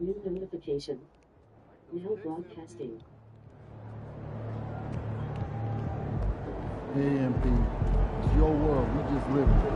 New notification. Now broadcasting. AMP, it's your world. We just live it.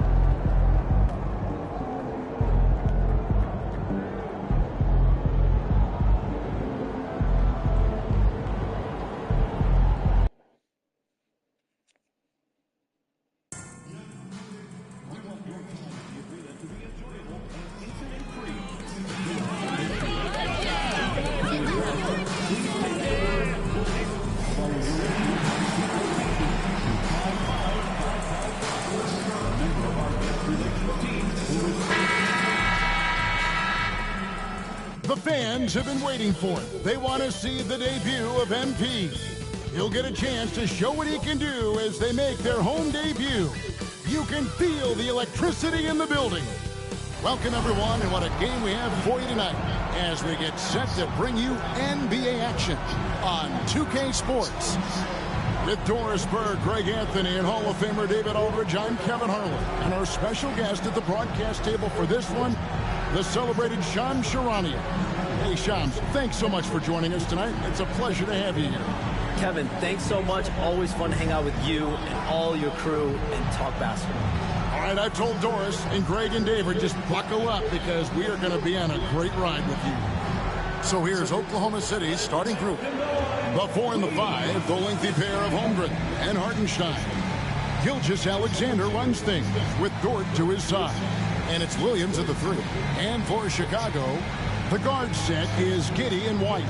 The fans have been waiting for it. They want to see the debut of MP. He'll get a chance to show what he can do as they make their home debut. You can feel the electricity in the building. Welcome, everyone, and what a game we have for you tonight as we get set to bring you NBA action on 2K Sports. With Doris Burke, Greg Anthony, and Hall of Famer David Aldridge, I'm Kevin Harlan. And our special guest at the broadcast table for this one, the celebrated Shams Charania. Hey, Shams, thanks so much for joining us tonight. It's a pleasure to have you here. Kevin, thanks so much. Always fun to hang out with you and all your crew and talk basketball. All right, I told Doris and Greg and David, just buckle up because we are going to be on a great ride with you. So here's Oklahoma City's starting group. The 4 and the 5, the lengthy pair of Holmgren and Hartenstein. Gilgeous-Alexander runs things with Dort to his side. And it's Williams at the 3. And for Chicago, the guard set is Giddey and White.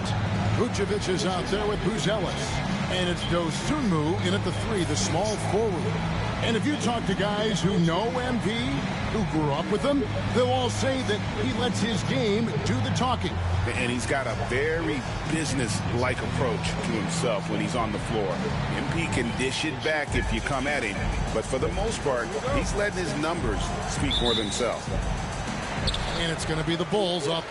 Vucevic is out there with Buzelis. And it's Dosunmu in at the 3, the small forward. And if you talk to guys who know MP, who grew up with him, they'll all say that he lets his game do the talking. And he's got a very business-like approach to himself when he's on the floor. MP can dish it back if you come at him, but for the most part, he's letting his numbers speak for themselves. And it's going to be the Bulls up.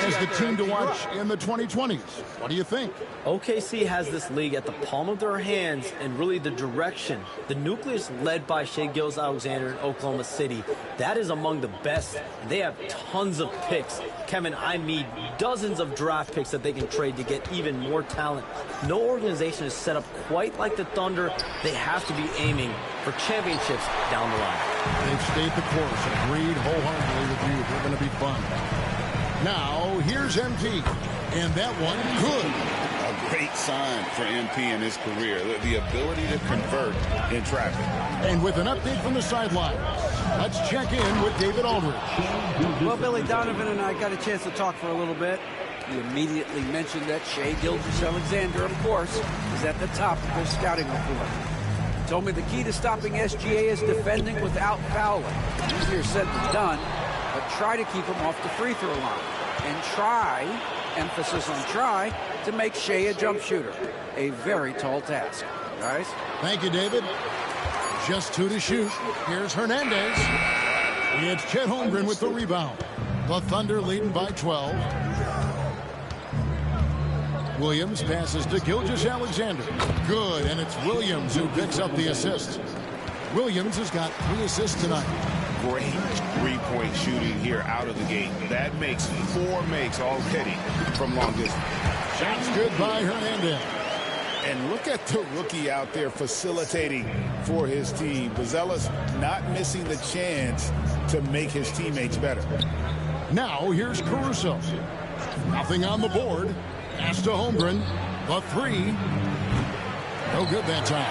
As the team to watch in the 2020s. What do you think? OKC has this league at the palm of their hands and really the direction. The nucleus led by Shai Gilgeous-Alexander in Oklahoma City, that is among the best. They have tons of picks. Kevin, I need dozens of draft picks that they can trade to get even more talent. No organization is set up quite like the Thunder. They have to be aiming for championships down the line. They've stayed the course. Agreed wholeheartedly with you. They're going to be fun. Now, here's MP. And that one, good. A great sign for MP in his career. The ability to convert in traffic. And with an update from the sideline, let's check in with David Aldridge. Well, Billy Donovan and I got a chance to talk for a little bit. You immediately mentioned that Shai Gilgeous-Alexander, of course, is at the top of their scouting report. He told me the key to stopping SGA is defending without fouling. Easier said than done, but try to keep him off the free throw line. And try, emphasis on try, to make Shai a jump shooter. A very tall task. Guys? Thank you, David. Just 2 to shoot. Here's Hernandez. It's Chet Holmgren with the rebound. The Thunder leading by 12. Williams passes to Gilgeous-Alexander. Good, and it's Williams who picks up the assist. Williams has got 3 assists tonight. Great three-point shooting here out of the gate. That makes 4 makes already from long distance. Shots good by Hernandez. And look at the rookie out there facilitating for his team. Buzelis not missing the chance to make his teammates better. Now here's Caruso. Nothing on the board. Pass to Holmgren. The 3. No good that time.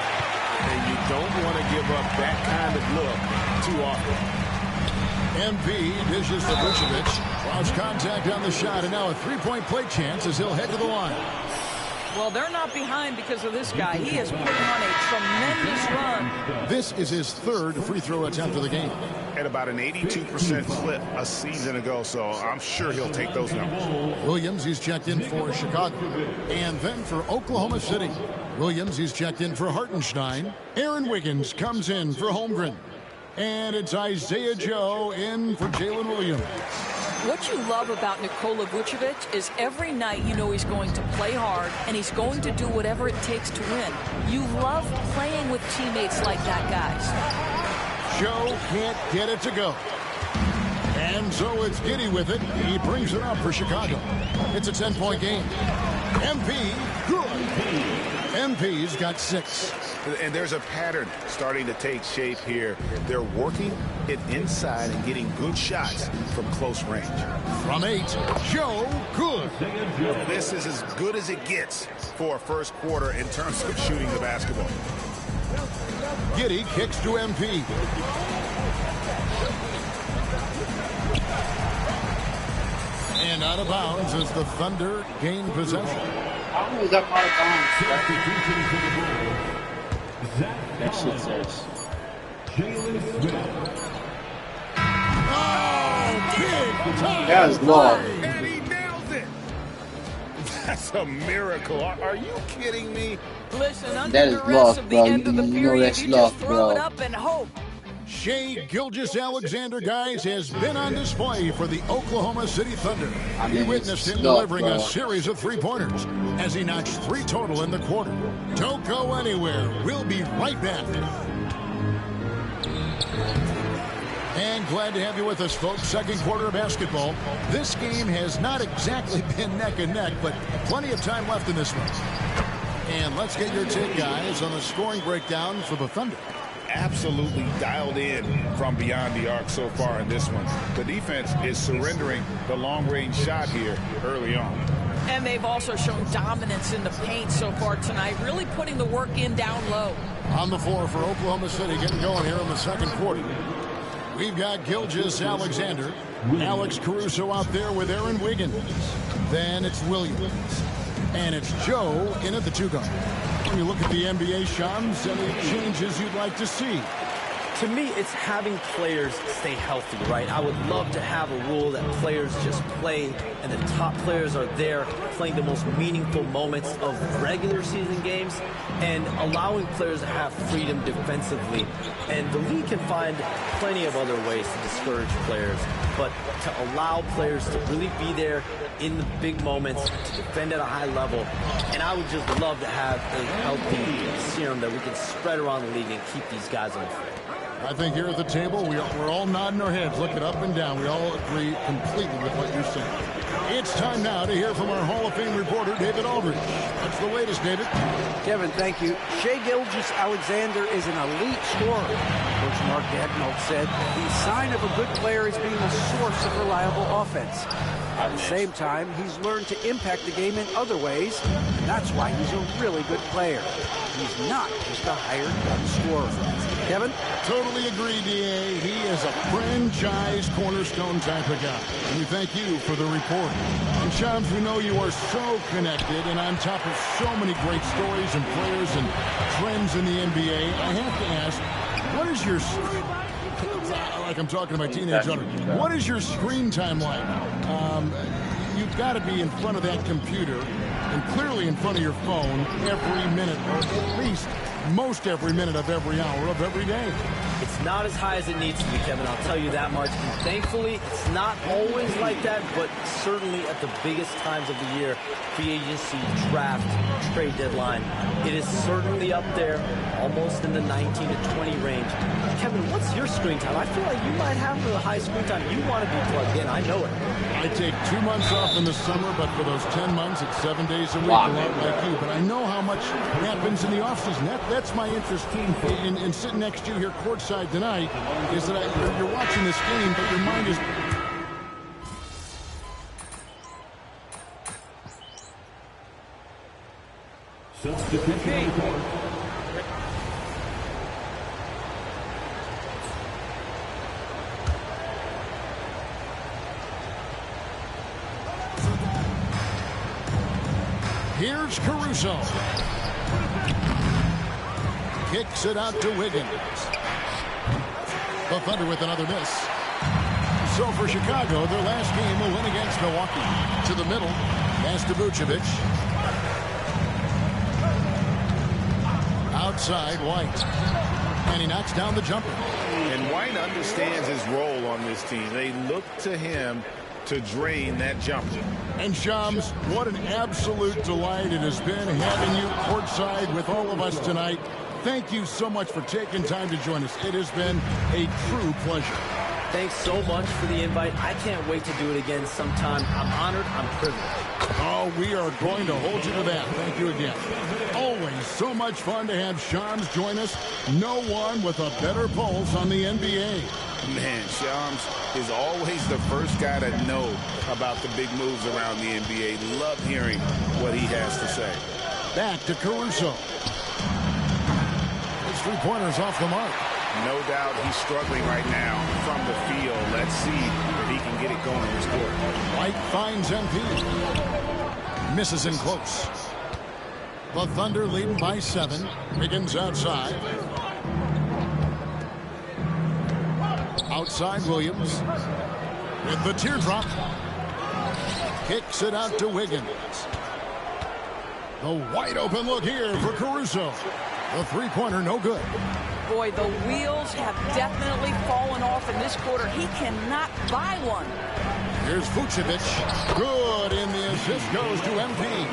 And you don't want to give up that kind of look too often. MP dishes to Vucevic. Draws contact on the shot, and now a 3-point play chance as he'll head to the line. Well, they're not behind because of this guy. He is putting on a tremendous run. This is his 3rd free throw attempt of the game. At about an 82% clip a season ago, so I'm sure he'll take those numbers. Williams, he's checked in for Chicago. And then for Oklahoma City. Williams, he's checked in for Hartenstein. Aaron Wiggins comes in for Holmgren. And it's Isaiah Joe in for Jalen Williams. What you love about Nikola Vucevic is every night you know he's going to play hard and he's going to do whatever it takes to win. You love playing with teammates like that, guys. Joe can't get it to go. And so it's Giddey with it. He brings it up for Chicago. It's a 10-point game. MP, good. MP's got 6. And there's a pattern starting to take shape here. They're working it inside and getting good shots from close range. From 8, Joe Good. This is as good as it gets for a first quarter in terms of shooting the basketball. Giddey kicks to MP. And out of bounds as the Thunder gain possession. That shit says. Oh, big time! That was long. And he nails it! That's a miracle. Are you kidding me? Listen, under That is the rest luck, of the bro. end of the You know period, that's you luck, just throw bro. it up and hope. Shai Gilgeous-Alexander, guys, has been on display for the Oklahoma City Thunder. I mean, We witnessed him it's delivering luck, a bro. series of 3-pointers as he notched 3 total in the quarter. Don't go anywhere. We'll be right back. And glad to have you with us, folks. Second quarter of basketball. This game has not exactly been neck and neck, but plenty of time left in this one. And let's get your take, guys, on the scoring breakdown for the Thunder. Absolutely dialed in from beyond the arc so far in this one. The defense is surrendering the long-range shot here early on. And they've also shown dominance in the paint so far tonight, really putting the work in down low. On the floor for Oklahoma City, getting going here in the second quarter. We've got Gilgeous-Alexander, Alex Caruso out there with Aaron Wiggins. Then it's Williams. And it's Joe in at the 2-guard. When you look at the NBA, Shams, any changes you'd like to see? To me, it's having players stay healthy, right? I would love to have a rule that players just play and the top players are there playing the most meaningful moments of regular season games and allowing players to have freedom defensively. And the league can find plenty of other ways to discourage players, but to allow players to really be there in the big moments, to defend at a high level. And I would just love to have a healthy serum that we can spread around the league and keep these guys on the floor. I think here at the table, we're all nodding our heads, looking up and down. We all agree completely with what you're saying. It's time now to hear from our Hall of Fame reporter, David Aldridge. What's the latest, David? Kevin, thank you. Shai Gilgeous-Alexander is an elite scorer. Coach Mark Daigneault said the sign of a good player is being a source of reliable offense. At the same time, he's learned to impact the game in other ways, and that's why he's a really good player. He's not just a hired gun scorer. Kevin? Totally agree, D.A. He is a franchise cornerstone type of guy. And we thank you for the report. And Shams, we know you are so connected and on top of so many great stories and players and trends in the NBA. I have to ask, what is your... like I'm talking to my teenage daughter. What is your screen time like? You've got to be in front of that computer and clearly in front of your phone every minute, or at least most every minute of every hour of every day. It's not as high as it needs to be, Kevin. I'll tell you that much. And thankfully, it's not always like that, but certainly at the biggest times of the year, free agency, draft, trade deadline, it is certainly up there, almost in the 19 to 20 range. Kevin, what's your screen time? I feel like you might have the high screen time. You want to be plugged in. I know it. I take 2 months off in the summer, but for those 10 months, it's 7 days a week, a lot like you. But I know how much happens in the offseason. That's my interest in sitting next to you here courtside tonight, is that you're watching this game, but your mind is... Here's Caruso. Kicks it out to Wiggins. The Thunder with another miss. So for Chicago, their last game will win against Milwaukee. To the middle, pass to Vucevic. Outside, White. And he knocks down the jumper. And White understands his role on this team. They look to him to drain that jumper. And Shams, what an absolute delight it has been having you courtside with all of us tonight. Thank you so much for taking time to join us. It has been a true pleasure. Thanks so much for the invite. I can't wait to do it again sometime. I'm honored. I'm privileged. Oh, we are going to hold you to that. Thank you again. Always so much fun to have Shams join us. No one with a better pulse on the NBA. Man, Shams is always the first guy to know about the big moves around the NBA. Love hearing what he has to say. Back to Caruso. His three-pointer's off the mark. No doubt he's struggling right now from the field. Let's see if he can get it going this quarter. White finds MP. Misses in close. The Thunder leading by 7. Wiggins outside. Outside Williams. With the teardrop. Kicks it out to Wiggins. The wide open look here for Caruso. The three-pointer no good. Boy, the wheels have definitely fallen off in this quarter. He cannot buy one. Here's Vucevic. Good, and the assist goes to MP.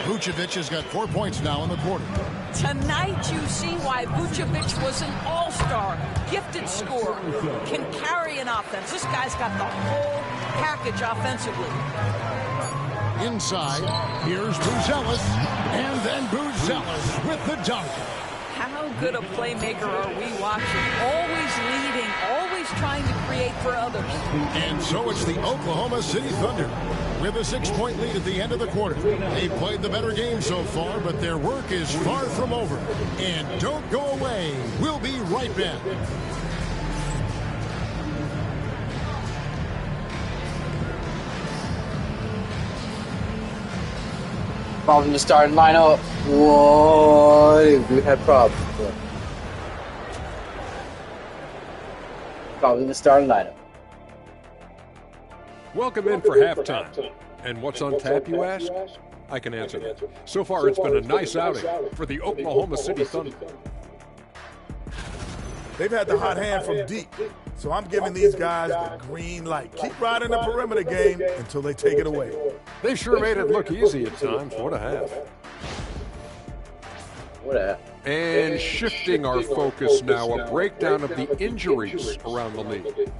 Vucevic has got 4 points now in the quarter. Tonight you see why Vucevic was an all-star, gifted scorer, can carry an offense. This guy's got the whole package offensively. Inside, here's Buzelis, and then Buzelis with the dunk. How good a playmaker are we watching? Always leading, always trying to create for others. And so it's the Oklahoma City Thunder with a 6-point lead at the end of the quarter. They played the better game so far, but their work is far from over. And don't go away. We'll be right back. Problem in the starting lineup. Whoa, we had problems. Problem in the starting lineup. Welcome in for halftime. And what's on tap, you ask? I can answer that. So far, it's been a nice outing for the Oklahoma City Thunder. They've had the hot hand from deep, so I'm giving these guys the green light. Keep riding the perimeter game until they take it away. They sure made it look easy at times. What a half. What a half. And shifting our focus now, a breakdown of the injuries around the league.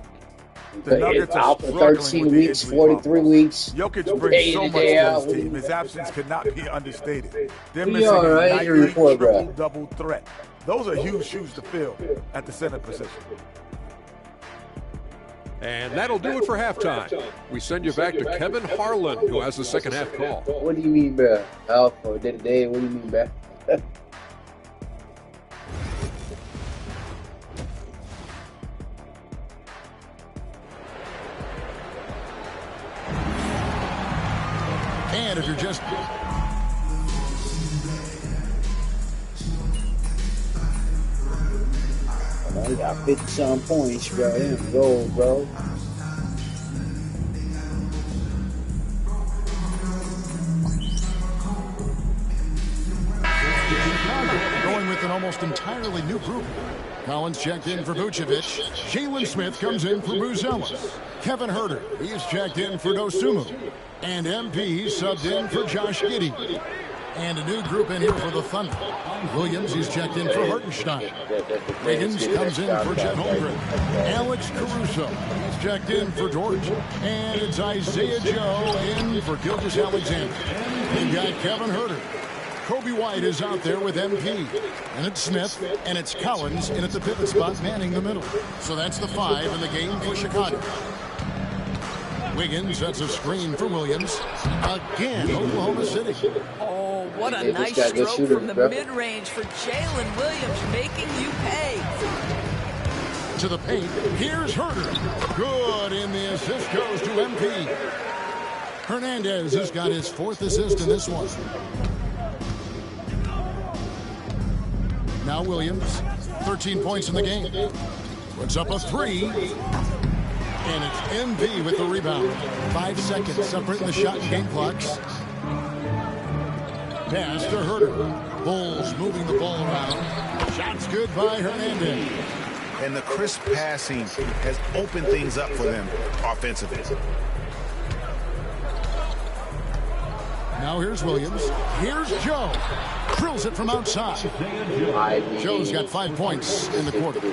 The Nuggets are out for 13 weeks, 43 weeks. Jokic brings so much to this team. His absence cannot be understated. They're missing right, a nightly triple-double threat. Those are huge shoes to fill at the center position. And that'll do it for halftime. We send you back to Kevin Harlan, who has the second half call. What do you mean, bro? Alpha, day-to-day, what do you mean, bro? And if you're just... He got 50-some points, bro. Him gold, bro. Going with an almost entirely new group. Collins checked in for Vucevic. Jalen Smith comes in for Buzelis. Kevin Huerter, he's checked in for Dosunmu. And MP subbed in for Josh Giddey. And a new group in here for the Thunder. Williams, he's checked in for Hartenstein. Wiggins comes in for Chet Holmgren. Alex Caruso, he's checked in for Dort. And it's Isaiah Joe in for Gilgeous-Alexander. They've got Kevin Huerter. Kobe White is out there with MP. And it's Smith, and it's Collins in at the pivot spot, manning the middle. So that's the 5 in the game for Chicago. Wiggins sets a screen for Williams. Again, Oklahoma City. Oh, what a nice stroke from the mid-range for Jalen Williams, making you pay. To the paint, here's Huerter. Good, and the assist goes to MP. Hernandez has got his 4th assist in this one. Now Williams, 13 points in the game. Puts up a 3. And it's MV with the rebound. 5 seconds separating the shot and game clocks. Pass to Huerter. Bulls moving the ball around. Shots good by Hernandez. and the crisp passing has opened things up for them offensively. Now here's Williams. Here's Joe. Drills it from outside. Joe's got 5 points in the quarter. Do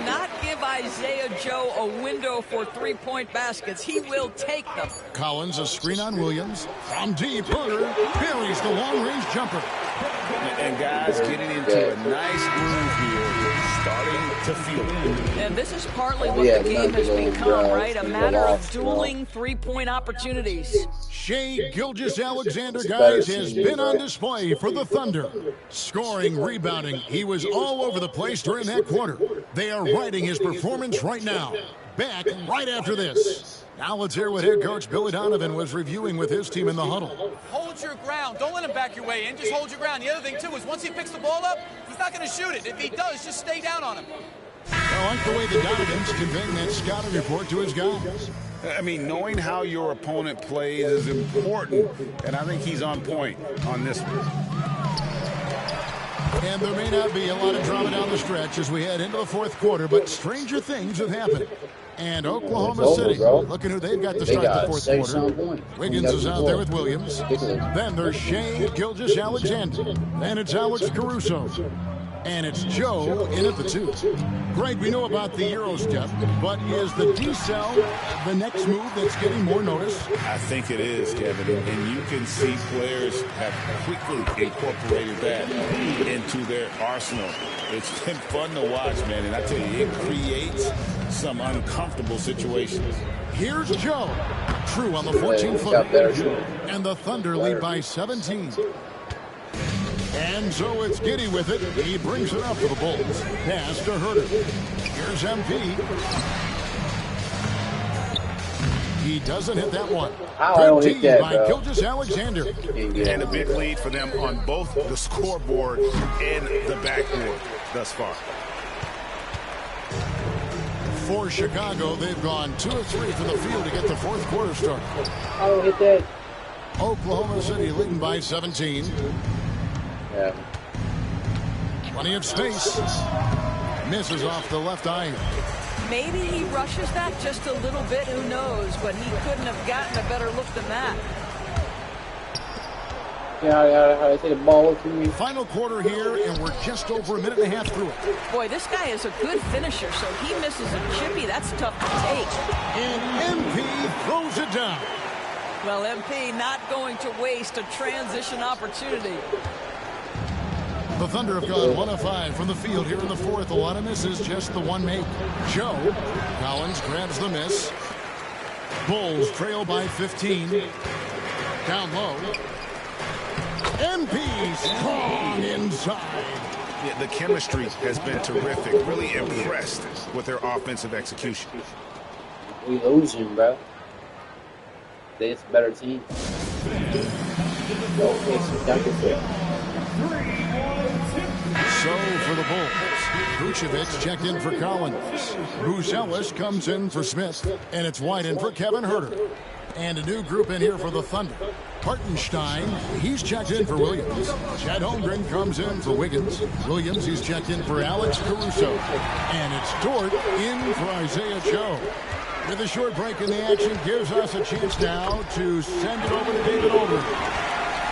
not give Isaiah Joe a window for three-point baskets. He will take them. Collins, a screen on Williams. From deep, Herder buries the long-range jumper. And guys getting into a nice groove here, starting to feel it. And this is partly what the game has become, right? A matter of dueling three-point opportunities. Shai Gilgeous-Alexander, guys, has been on display for the Thunder. Scoring, rebounding, he was all over the place during that quarter. They are riding his performance right now. Back right after this. Now let's hear what head coach Billy Donovan was reviewing with his team in the huddle. Hold your ground. Don't let him back your way in. Just hold your ground. The other thing, too, is once he picks the ball up, he's not going to shoot it. If he does, just stay down on him. I like the way the Donovan's conveying that scouting report to his guys. I mean, knowing how your opponent plays is important, and I think he's on point on this one. And there may not be a lot of drama down the stretch as we head into the fourth quarter, but stranger things have happened. And Oklahoma City, look at who they've got to start the fourth quarter. Wiggins is out there with Williams. Then there's Shai Gilgeous-Alexander. Then it's Alex Caruso. And it's Joe in at the 2. Greg, we know about the Euro step, but is the D-cell the next move that's getting more notice? I think it is, Kevin, and you can see players have quickly incorporated that into their arsenal. It's been fun to watch, man, and I tell you, it creates some uncomfortable situations. Here's Joe. True on the 14-footer. And the Thunder lead by 17. And so it's Giddy with it. He brings it up for the Bulls. Pass to Herder. Here's MP. He doesn't hit that one. Good D by Gilgeous-Alexander. And a big lead for them on both the scoreboard and the backboard thus far. For Chicago, they've gone 2 of 3 from the field to get the fourth quarter started. I don't hit that. Oklahoma City leading by 17. Yeah. Plenty of space. Misses off the left eye. Maybe he rushes that just a little bit, who knows, but he couldn't have gotten a better look than that. Yeah, I take the ball to me. Final quarter here, and we're just over a minute and a half through it. Boy, this guy is a good finisher, so he misses a chippy. That's tough to take. And MP throws it down. Well, MP not going to waste a transition opportunity. The Thunder have gone 1 of 5 from the field here in the fourth. A lot of misses, just the one make. Joe. Collins grabs the miss. Bulls trail by 15. Down low. MP strong inside. Yeah, the chemistry has been terrific. Really impressed with their offensive execution. We losing, bro. It's a better team. So for the Bulls, Vucevic checked in for Collins. Buzelis comes in for Smith, and it's White in for Kevin Herder. And a new group in here for the Thunder. Hartenstein, he's checked in for Williams. Chet Holmgren comes in for Wiggins. Williams, he's checked in for Alex Caruso. And it's Dort in for Isaiah Joe. With a short break in the action, gives us a chance now to send it over to David Older.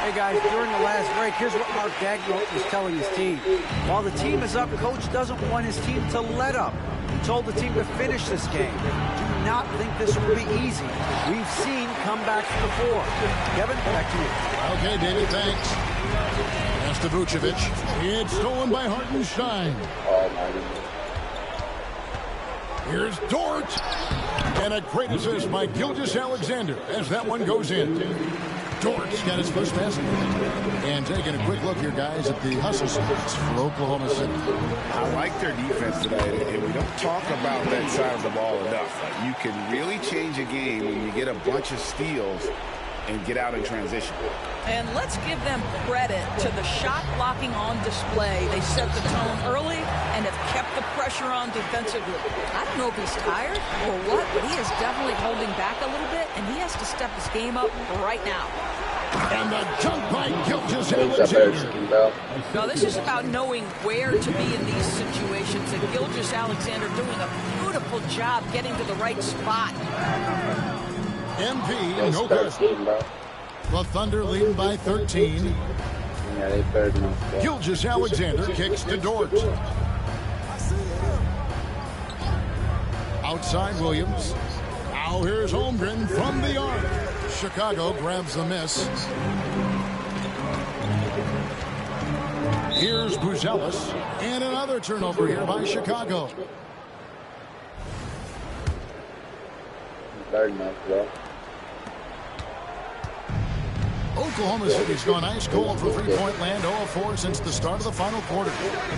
Hey guys, during the last break, here's what Mark Daigneault was telling his team. While the team is up, coach doesn't want his team to let up. He told the team to finish this game. Do not think this will be easy. We've seen comebacks before. Kevin, back to you. Okay, David, thanks. Pass to Vucevic. It's stolen by Hartenstein. Here's Dort. And a great assist by Gilgeous-Alexander as that one goes in. Dort's got his first basket. And taking a quick look here, guys, at the hustle stats for Oklahoma City. I like their defense today, and we don't talk about that side of the ball enough. You can really change a game when you get a bunch of steals and get out in transition. And let's give them credit to the shot blocking on display. They set the tone early and have kept the pressure on defensively. I don't know if he's tired or what, but he is definitely holding back a little bit, and he has to step his game up right now. And the dunk by Gilgeous-Alexander. Now, this is about knowing where to be in these situations, and Gilgeous-Alexander doing a beautiful job getting to the right spot. MP, no good. The Thunder lead by 13. Yeah, they better know. Gilgeous-Alexander kicks to Dort. Outside Williams. Now here's Holmgren from the arc. Chicago grabs the miss. Here's Buzelis. And another turnover here by Chicago. Better know, bro. Oklahoma City's gone ice cold from three-point land, 0 of 4 since the start of the final quarter.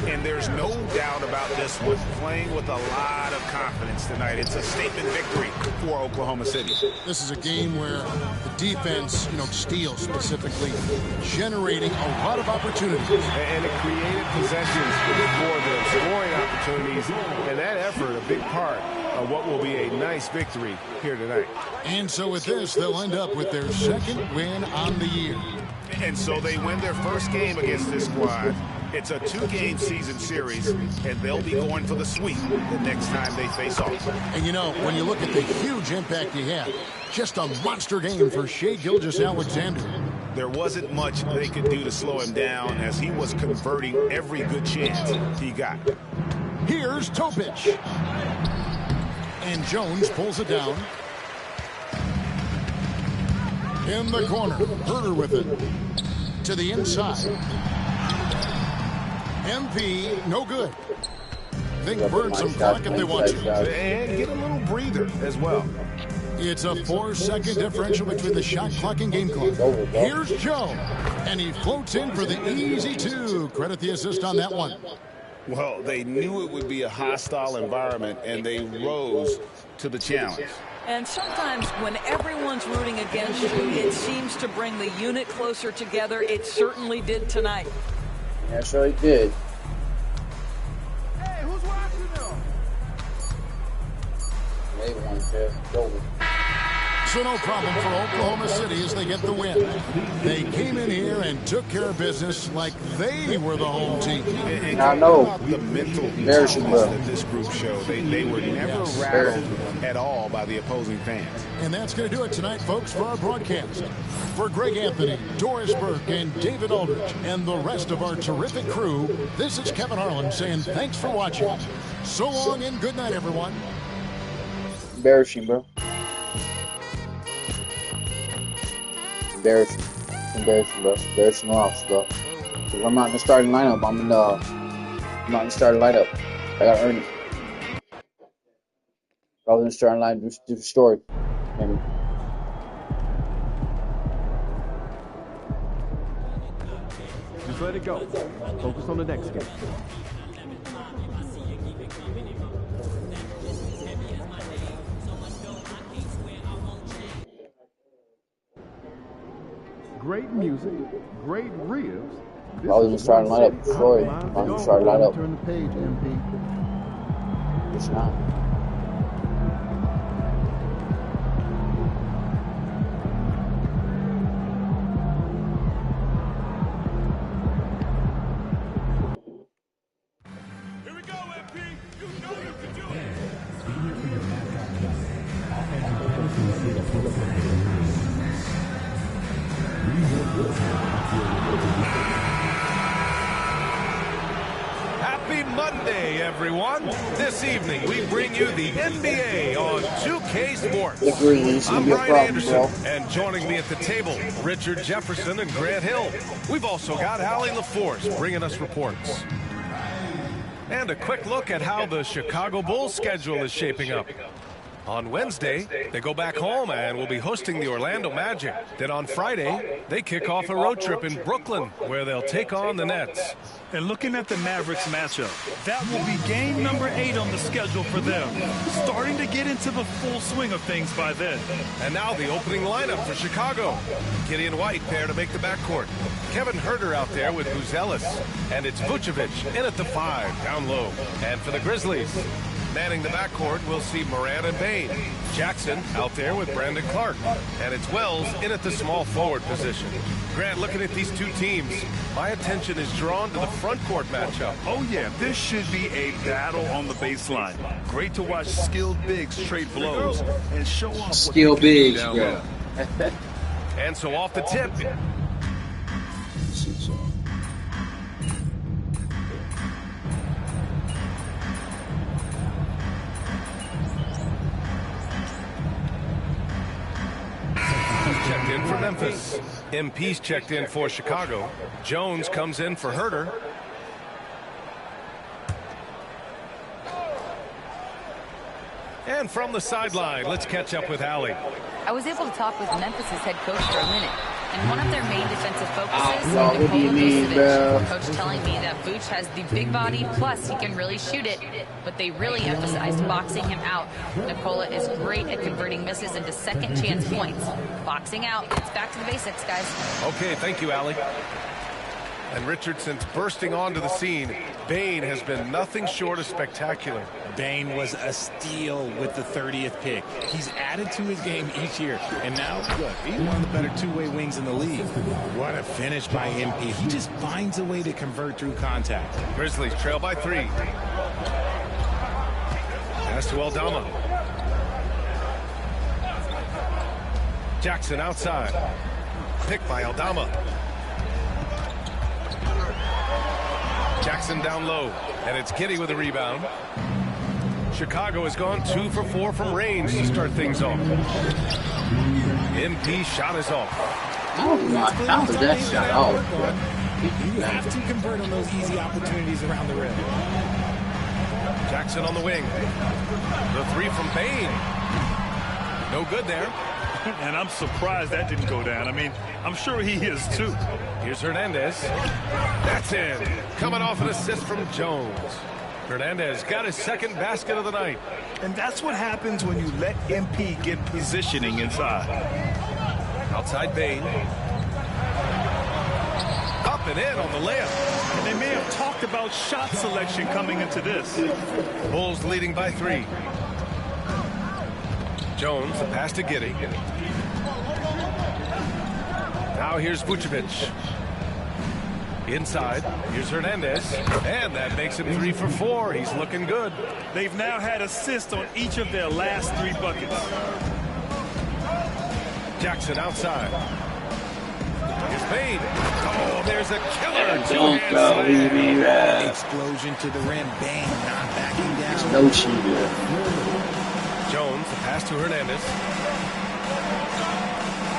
And there's no doubt about this one. Playing with a lot of confidence tonight. It's a statement victory for Oklahoma City. This is a game where the defense, steals specifically, generating a lot of opportunities. And it created possessions for them, scoring opportunities, and that effort a big part of what will be a nice victory here tonight. And so with this, they'll end up with their second win on the year. And so they win their first game against this squad. It's a 2-game season series, and they'll be going for the sweep the next time they face off. And when you look at the huge impact he had, just a monster game for Shai Gilgeous-Alexander. There wasn't much they could do to slow him down as he was converting every good chance he got. Here's Topic. And Jones pulls it down. In the corner, Herder with it. To the inside. MP, no good. They can burn some clock if they want to. And get a little breather as well. It's a 4-second differential between the shot clock and game clock. Here's Joe. And he floats in for the easy 2. Credit the assist on that one. Well, they knew it would be a hostile environment, and they rose to the challenge. And sometimes when everyone's rooting against you, it seems to bring the unit closer together. It certainly did tonight. Yeah, sure it did. Hey, who's watching them? They won, Jeff. Over. So no problem for Oklahoma City as they get the win. They came in here and took care of business like they were the home team. I know. The mental toughness that this group showed. They were never rattled at all by the opposing fans. And that's going to do it tonight, folks, for our broadcast. For Greg Anthony, Doris Burke, and David Aldridge, and the rest of our terrific crew, this is Kevin Harlan saying thanks for watching. So long and good night, everyone. Embarrassing, bro. Embarrassing, bro. Embarrassing loss, bro. Because I'm not in the starting lineup. I'm not in the starting lineup. I gotta earn it. If I was in the starting lineup, do the story. Maybe. Just let it go. Focus on the next game. Great music, great ribs. I was in the starting lineup, destroyed. I was in the starting lineup. Turn the page, MP. It's not. Here we go, MP. You know you can do it. Happy Monday, everyone. This evening, we bring you the NBA on 2K Sports. I'm Brian Anderson, and joining me at the table, Richard Jefferson and Grant Hill. We've also got Allie LaForce bringing us reports. And a quick look at how the Chicago Bulls schedule is shaping up. On Wednesday, they go back home and will be hosting the Orlando Magic. Then on Friday, they kick off a road trip in Brooklyn, where they'll take on the Nets. And looking at the Mavericks matchup, that will be game number 8 on the schedule for them. Starting to get into the full swing of things by then. And now the opening lineup for Chicago. Gideon White there to make the backcourt. Kevin Herder out there with Buzelis. And it's Vucevic in at the 5, down low. And for the Grizzlies, Manning the backcourt, we'll see Moran and Bane. Jackson out there with Brandon Clark. And it's Wells in at the small forward position. Grant, looking at these two teams, my attention is drawn to the front court matchup. Oh, yeah, this should be a battle on the baseline. Great to watch skilled bigs trade blows and show off. Skilled bigs, bro. And so off the tip. Checked in for Memphis. MP's checked in for Chicago. Jones comes in for Herter. And from the sideline, let's catch up with Allie. I was able to talk with Memphis' head coach for a minute. And one of their main defensive focuses is Nikola Vucevic. Coach telling me that Vuce has the big body, plus he can really shoot it. But they really emphasized boxing him out. Nikola is great at converting misses into second chance points. Boxing out, it's back to the basics, guys. Okay, thank you, Allie. And Richardson's bursting onto the scene. Bane has been nothing short of spectacular. Bane was a steal with the 30th pick. He's added to his game each year. And now, look, he's one of the better two-way wings in the league. What a finish by MP. He just finds a way to convert through contact. Grizzlies trail by 3. Pass to Aldama. Jackson outside. Pick by Aldama. Jackson down low, and it's Giddey with a rebound. Chicago has gone 2 for 4 from range to start things off. MP shot is off. Oh my, how was that shot off? You have to convert on those easy opportunities around the rim. Jackson on the wing. The 3 from Bane. No good there. And I'm surprised that didn't go down. I mean, I'm sure he is too. Here's Hernandez. That's in. Coming off an assist from Jones. Hernandez got his second basket of the night. And that's what happens when you let MP get positioning inside. Outside Bane. Up and in on the layup. And they may have talked about shot selection coming into this. Bulls leading by 3. Jones, the pass to Giddey. Now here's Vucevic. Inside, here's Hernandez. And that makes him 3 for 4. He's looking good. They've now had assists on each of their last 3 buckets. Jackson outside. Here's Bane. Oh, there's a killer. Explosion to the rim. Bang, not backing down. No cheater. Jones, the pass to Hernandez.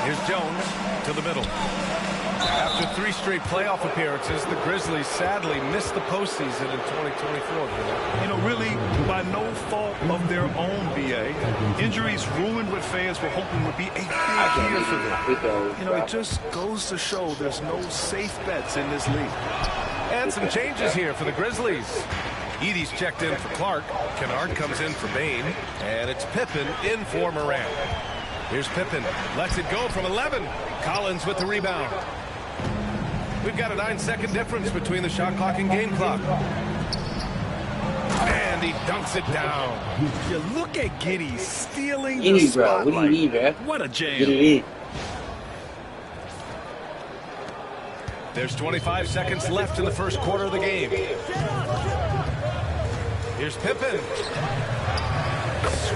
Here's Jones to the middle. After 3 straight playoff appearances, the Grizzlies sadly missed the postseason in 2024. You know, really, by no fault of their own, BA. Injuries ruined what fans were hoping would be a big year for them. You know, it just goes to show there's no safe bets in this league. And some changes here for the Grizzlies. Edey's checked in for Clark. Kennard comes in for Bane. And it's Pippen in for Moran. Here's Pippen. Lets it go from 11. Collins with the rebound. We've got a 9-second difference between the shot clock and game clock. And he dunks it down. You look at Giddey stealing Giddey, the spotlight. bro. What do you need, bro? What a jam. Giddey. There's 25 seconds left in the first quarter of the game. Here's Pippen.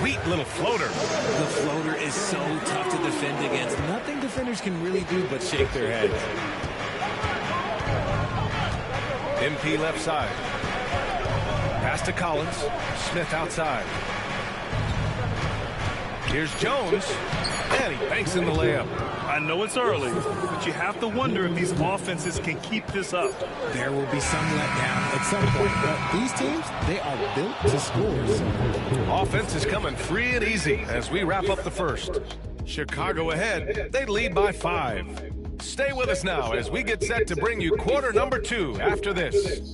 Sweet little floater. The floater is so tough to defend against. Nothing defenders can really do but shake their heads. MP left side. Pass to Collins. Smith outside. Here's Jones. And he banks in the layup. I know it's early, but you have to wonder if these offenses can keep this up. There will be some letdown at some point, but these teams, they are built to score. So. Offense is coming free and easy as we wrap up the first. Chicago ahead. They lead by 5. Stay with us now as we get set to bring you quarter number 2 after this.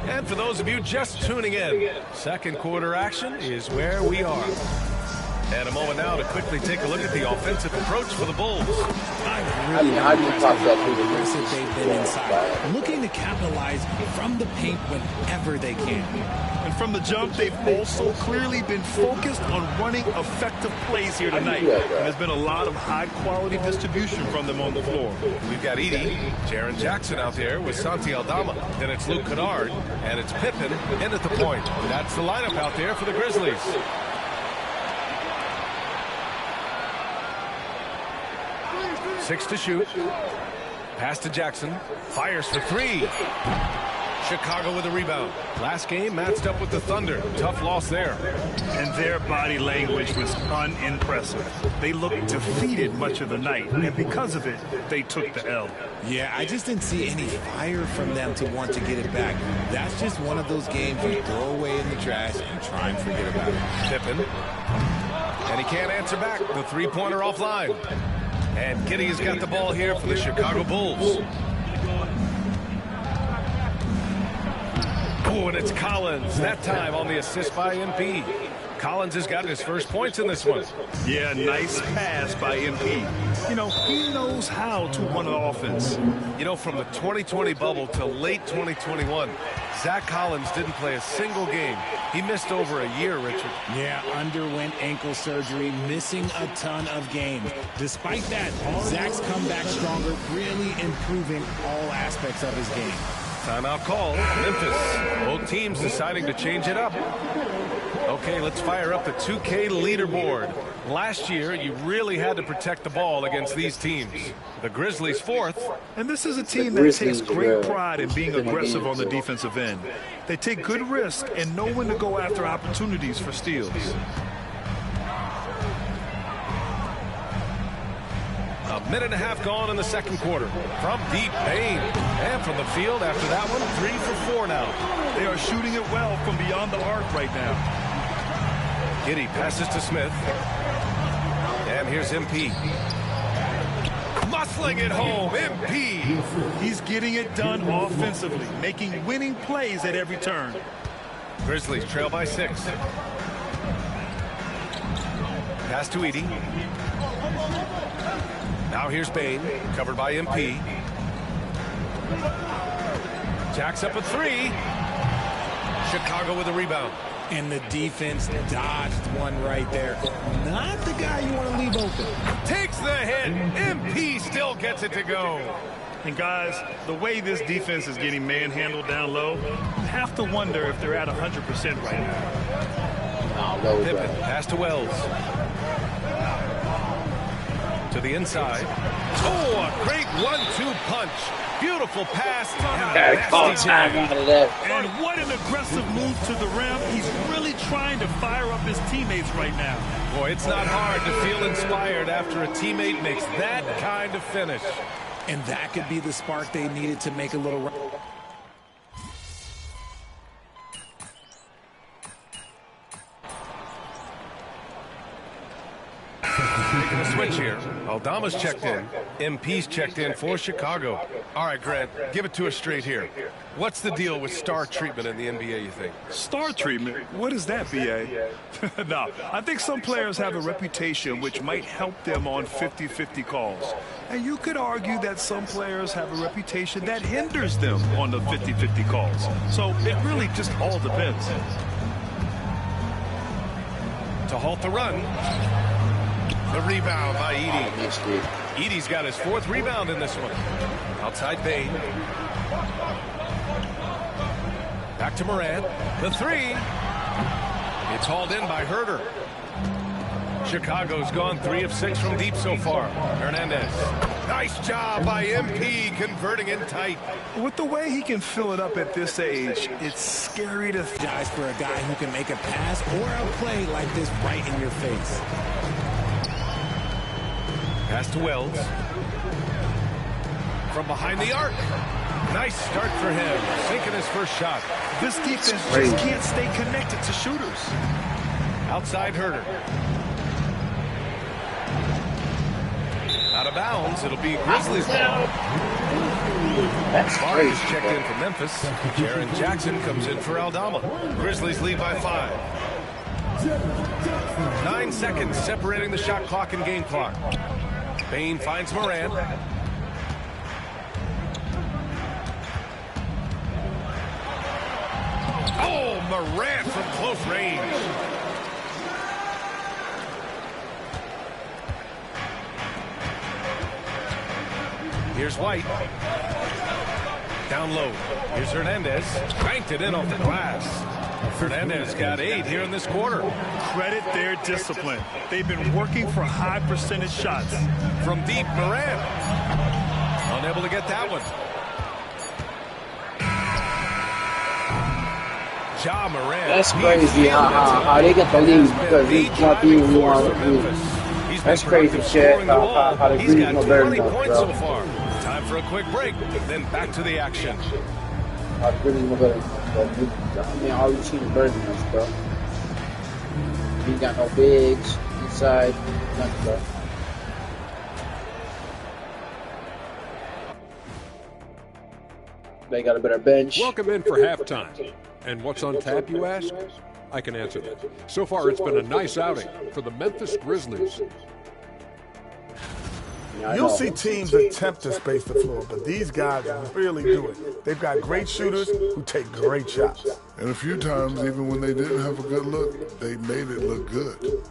And for those of you just tuning in, second quarter action is where we are. And a moment now to quickly take a look at the offensive approach for the Bulls. How do you pop that through the aggressive they've been inside, looking to capitalize from the paint whenever they can. And from the jump, they've also clearly been focused on running effective plays here tonight. And there's been a lot of high-quality distribution from them on the floor. We've got Edey, Jaren Jackson out there with Santi Aldama. Then it's Luke Kennard, and it's Pippen in at the point. That's the lineup out there for the Grizzlies. 6 to shoot. Pass to Jackson. Fires for 3. Chicago with a rebound. Last game matched up with the Thunder. Tough loss there. And their body language was unimpressive. They looked defeated much of the night, and because of it, they took the L. Yeah, I just didn't see any fire from them to want to get it back. That's just one of those games you throw away in the trash and try and forget about it. Pippen. And he can't answer back. The three-pointer offline. And Giddey has got the ball here for the Chicago Bulls. Oh, and it's Collins. That time on the assist by MP. Collins has gotten his first points in this one. Yeah, nice pass by MP. You know, he knows how to run an offense. You know, from the 2020 bubble to late 2021, Zach Collins didn't play a single game. He missed over a year, Richard. Yeah, underwent ankle surgery, missing a ton of games. Despite that, Zach's come back stronger, really improving all aspects of his game. Timeout call, Memphis. Both teams deciding to change it up. Okay, let's fire up the 2K leaderboard. Last year, you really had to protect the ball against these teams. The Grizzlies 4th. And this is a team that takes great pride in being aggressive on the defensive end. They take good risk and know when to go after opportunities for steals. A minute and a half gone in the second quarter. From deep, Bane. And from the field after that one, 3 for 4 now. They are shooting it well from beyond the arc right now. Giddey passes to Smith. And here's MP. Muscling it home, MP. He's getting it done offensively, making winning plays at every turn. Grizzlies trail by 6. Pass to Edey. Now here's Bane, covered by MP. Jacks up a 3. Chicago with a rebound. And the defense dodged one right there. Not the guy you want to leave open. Takes the hit. MP still gets it to go. And guys, the way this defense is getting manhandled down low, you have to wonder if they're at 100% right now. Pippen, pass to Wells. To the inside. Oh, a great 1-2 punch. Beautiful pass. And what an aggressive move to the rim. He's really trying to fire up his teammates right now. Boy, it's not hard to feel inspired after a teammate makes that kind of finish. And that could be the spark they needed to make a little run. Making a switch here. Aldama's checked in. MP's checked in for Chicago. All right, Grant, give it to us straight here. What's the deal with star treatment in the NBA, you think? Star treatment? What is that, B.A.? No, I think some players have a reputation which might help them on 50-50 calls. And you could argue that some players have a reputation that hinders them on the 50-50 calls. So it really just all depends. To halt the run. The rebound by Edey. Edey's got his 4th rebound in this one. Outside Bane. Back to Morant. The 3. It's hauled in by Herter. Chicago's gone 3 of 6 from deep so far. Hernandez. Nice job by MP converting in tight. With the way he can fill it up at this age, it's scary to guys for a guy who can make a pass or a play like this right in your face. Pass to Wells. From behind the arc. Nice start for him. Sinking his first shot. This defense just can't stay connected to shooters. Outside Herter. Out of bounds. It'll be Grizzlies ball. Barnes checked in for Memphis. Jaren Jackson comes in for Aldama. Grizzlies lead by 5. 9 seconds separating the shot clock and game clock. Bane finds Morant. Oh, Morant from close range. Here's White. Down low. Here's Hernandez. Banked it in off the glass. Hernandez got 8 here in this quarter. Credit their discipline. They've been working for high percentage shots. From deep, Morant. Unable to get that one. Ja Morant. That's crazy how they get the lead because he's not the one who wants to lose. That's crazy shit. How the Grizzlies no better than us, bro. So far. Time for a quick break, then back to the action. How the Grizzlies no better than us, bro. I mean, all these teams are better than us, bro. We got no bigs inside, nothing, bro. They got a better bench. Welcome in for halftime. And what's on tap, you ask? I can answer that. So far, it's been a nice outing for the Memphis Grizzlies. You'll see teams attempt to space the floor, but these guys really do it. They've got great shooters who take great shots. And a few times, even when they didn't have a good look, they made it look good.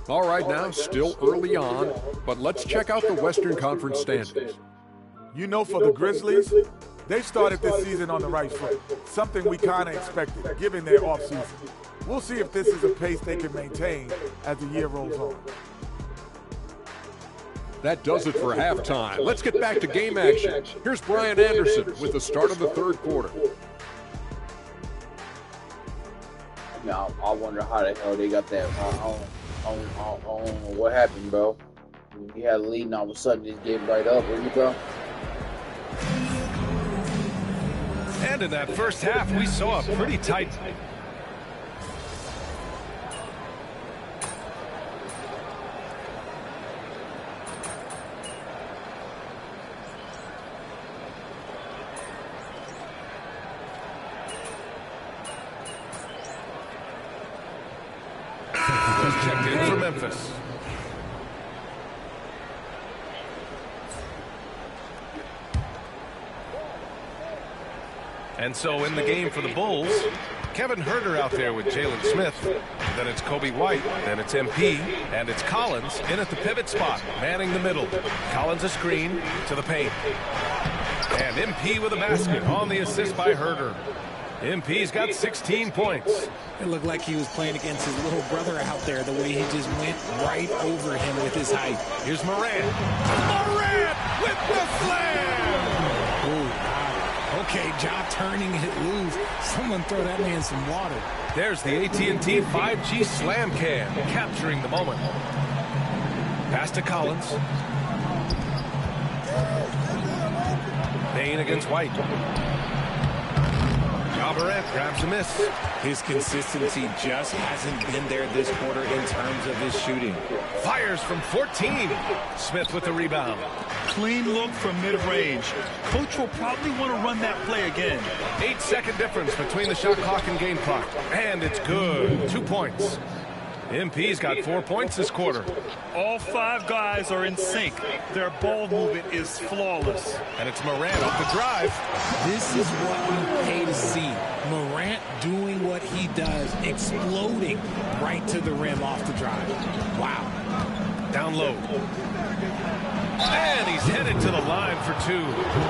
All right, now, still early on, but let's check out the Western Conference standings. You know, for the Grizzlies, they started this season on the right foot, something we kind of expected, given their offseason. We'll see if this is a pace they can maintain as the year rolls on. That does it for halftime. Let's get back to game action. Here's Brian Anderson with the start of the third quarter. Now, I wonder how the hell they got that. I don't know what happened, bro. We had a lead and all of a sudden just gave right up. Where you go? And in that first half, we saw a pretty tight. Checked in for Memphis. And so in the game for the Bulls, Kevin Huerter out there with Jalen Smith. Then it's Kobe White. Then it's MP. And it's Collins in at the pivot spot, manning the middle. Collins a screen to the paint. And MP with a basket on the assist by Huerter. MP's got 16 points. It looked like he was playing against his little brother out there, the way he just went right over him with his height. Here's Morant. Morant with the slam! Ooh, okay, Ja turning it loose. Someone throw that man some water. There's the AT&T 5G slam cam, capturing the moment. Pass to Collins. Bane against White. Ja Morant grabs a miss. His consistency just hasn't been there this quarter in terms of his shooting. Fires from 14. Smith with the rebound. Clean look from mid-range. Coach will probably want to run that play again. 8-second difference between the shot clock and game clock. And it's good. 2 points. MP's got 4 points this quarter. All 5 guys are in sync. Their ball movement is flawless. And it's Morant off the drive. This is what we pay to see. Morant doing what he does, exploding right to the rim off the drive. Wow. Down low. And he's headed to the line for 2.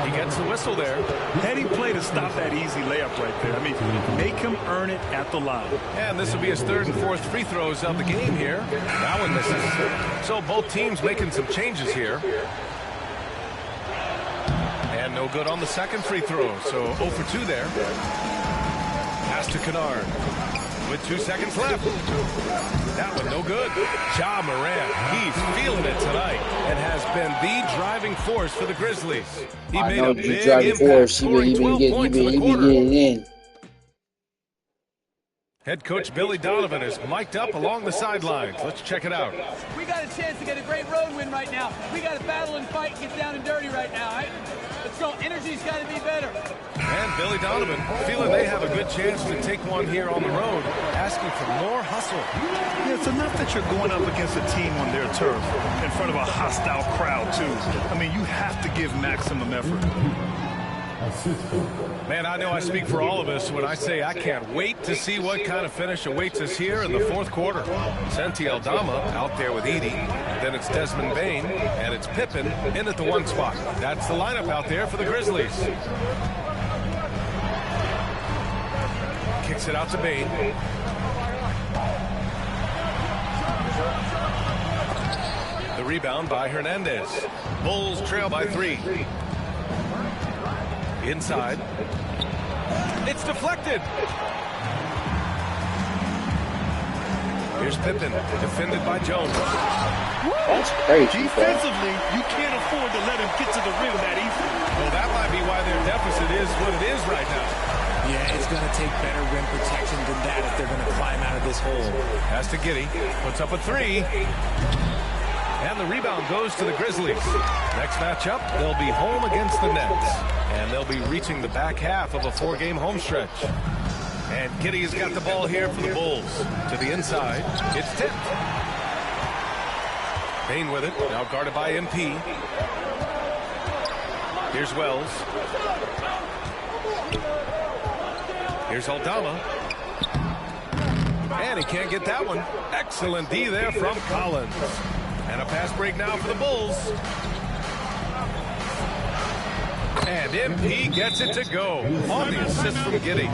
He gets the whistle there. Heading play to stop that easy layup right there. I mean, make him earn it at the line. And this will be his 3rd and 4th free throws of the game here. That one misses. So both teams making some changes here. And no good on the 2nd free throw. So 0 for 2 there. Pass to Kennard. With 2 seconds left. That one no good. Ja Morant, he's feeling it tonight and has been the driving force for the Grizzlies. He made a big impact, scoring 12 points in the quarter. Head coach Billy Donovan is mic'd up along the sidelines. Let's check it out. We got a chance to get a great road win right now. We got to battle and fight and get down and dirty right now. Right? Let's go. Energy's got to be better. And Billy Donovan feeling they have a good chance to take one here on the road, asking for more hustle. Yeah, it's enough that you're going up against a team on their turf in front of a hostile crowd, too. I mean, you have to give maximum effort. Man, I know I speak for all of us when I say I can't wait to see what kind of finish awaits us here in the fourth quarter. Santi Aldama out there with Edey. Then it's Desmond Bane, and it's Pippen in at the 1 spot. That's the lineup out there for the Grizzlies. Kicks it out to Bane. The rebound by Hernandez. Bulls trail by 3. Inside. It's deflected. Here's Pippen, defended by Jones. That's crazy. Defensively, you can't afford to let him get to the rim that easily. Well, that might be why their deficit is what it is right now. Yeah, it's going to take better rim protection than that if they're going to climb out of this hole. Pass to Giddey. Puts up a 3. And the rebound goes to the Grizzlies. Next matchup, they'll be home against the Nets. And they'll be reaching the back half of a 4-game home stretch. And Giddey has got the ball here for the Bulls. To the inside. It's tipped. Bane with it. Now guarded by MP. Here's Wells. Here's Aldama. And he can't get that one. Excellent D there from Collins. And a pass break now for the Bulls. And MP gets it to go on the assist from Giddey.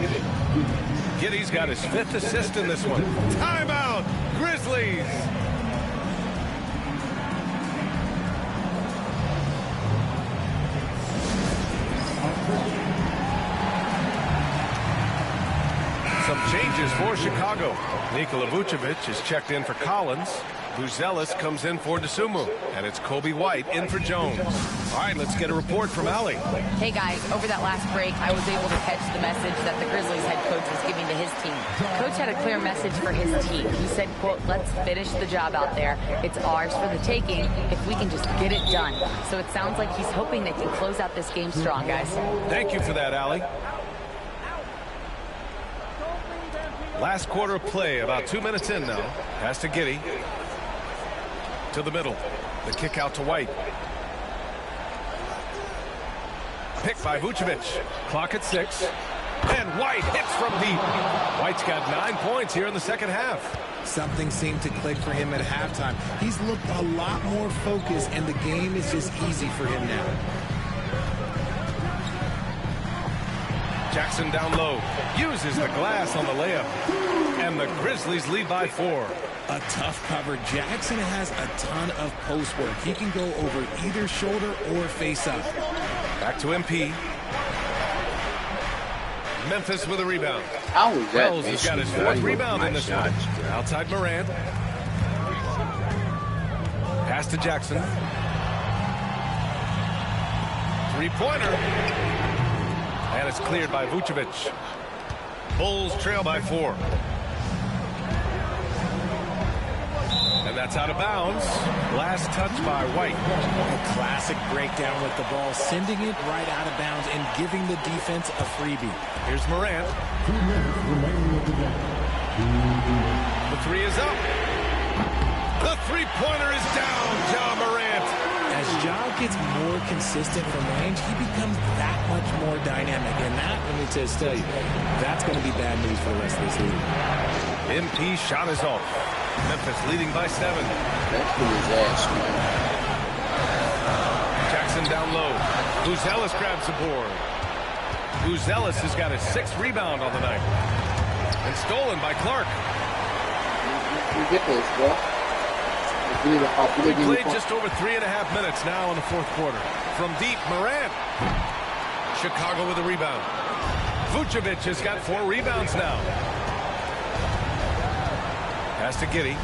Giddey's got his 5th assist in this one. Timeout, Grizzlies. Some changes for Chicago. Nikola Vucevic is checked in for Collins. Buzelis comes in for Dosunmu, and it's Kobe White in for Jones. All right, let's get a report from Allie. Hey, guys, over that last break, I was able to catch the message that the Grizzlies head coach was giving to his team. Coach had a clear message for his team. He said, quote, let's finish the job out there. It's ours for the taking if we can just get it done. So it sounds like he's hoping they can close out this game strong, guys. Thank you for that, Allie. Last quarter of play, about 2 minutes in now. Pass to Giddey. To the middle. The kick out to White. Picked by Vucevic. Clock at 6. And White hits from deep. White's got 9 points here in the second half. Something seemed to click for him at halftime. He's looked a lot more focused, and the game is just easy for him now. Jackson down low. Uses the glass on the layup. And the Grizzlies lead by 4. A tough cover. Jackson has a ton of post work. He can go over either shoulder or face up. Back to MP. Memphis with a rebound. How was that? Wells has got his 4th rebound in this one. Outside Morant. Pass to Jackson. 3-pointer. And it's cleared by Vucevic. Bulls trail by 4. And that's out of bounds. Last touch by White. A classic breakdown with the ball, sending it right out of bounds and giving the defense a freebie. Here's Morant. The 3 is up. The 3-pointer is down, Ja Morant. As Ja gets more consistent from range, he becomes that much more dynamic. And that, let me just tell you, that's going to be bad news for the rest of this league. MP shot is off. Memphis leading by 7. That's his ass, man. Jackson down low. Buzelis grabs the board. Buzelis has got his 6th rebound on the night. And stolen by Clark. Ridiculous, bro. We played just over 3.5 minutes now in the fourth quarter. From deep, Morant. Chicago with a rebound. Vucevic has got 4 rebounds now. Pass to Giddey.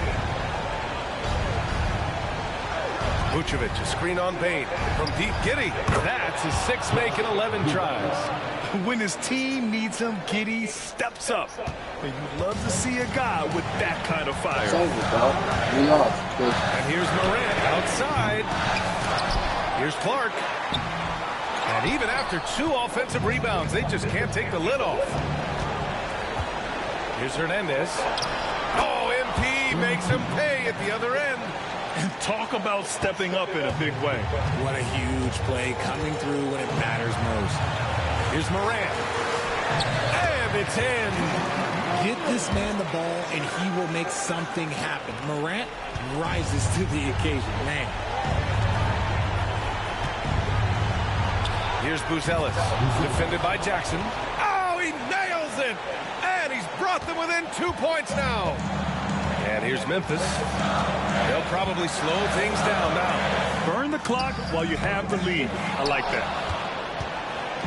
Vucevic, a screen on Bane. From deep, Giddey. That's his 6th make in 11 tries. When his team needs him, Giddey steps up. And you love to see a guy with that kind of fire. And here's Morant outside. Here's Clark. And even after 2 offensive rebounds, they just can't take the lid off. Here's Hernandez. Oh, MP makes him pay at the other end. And talk about stepping up in a big way. What a huge play coming through when it matters most. Here's Morant. And it's in. Get this man the ball, and he will make something happen. Morant rises to the occasion, man. Here's Buzelis, defended by Jackson. Oh, he nails it! And he's brought them within 2 points now. And here's Memphis. They'll probably slow things down now. Burn the clock while you have the lead. I like that.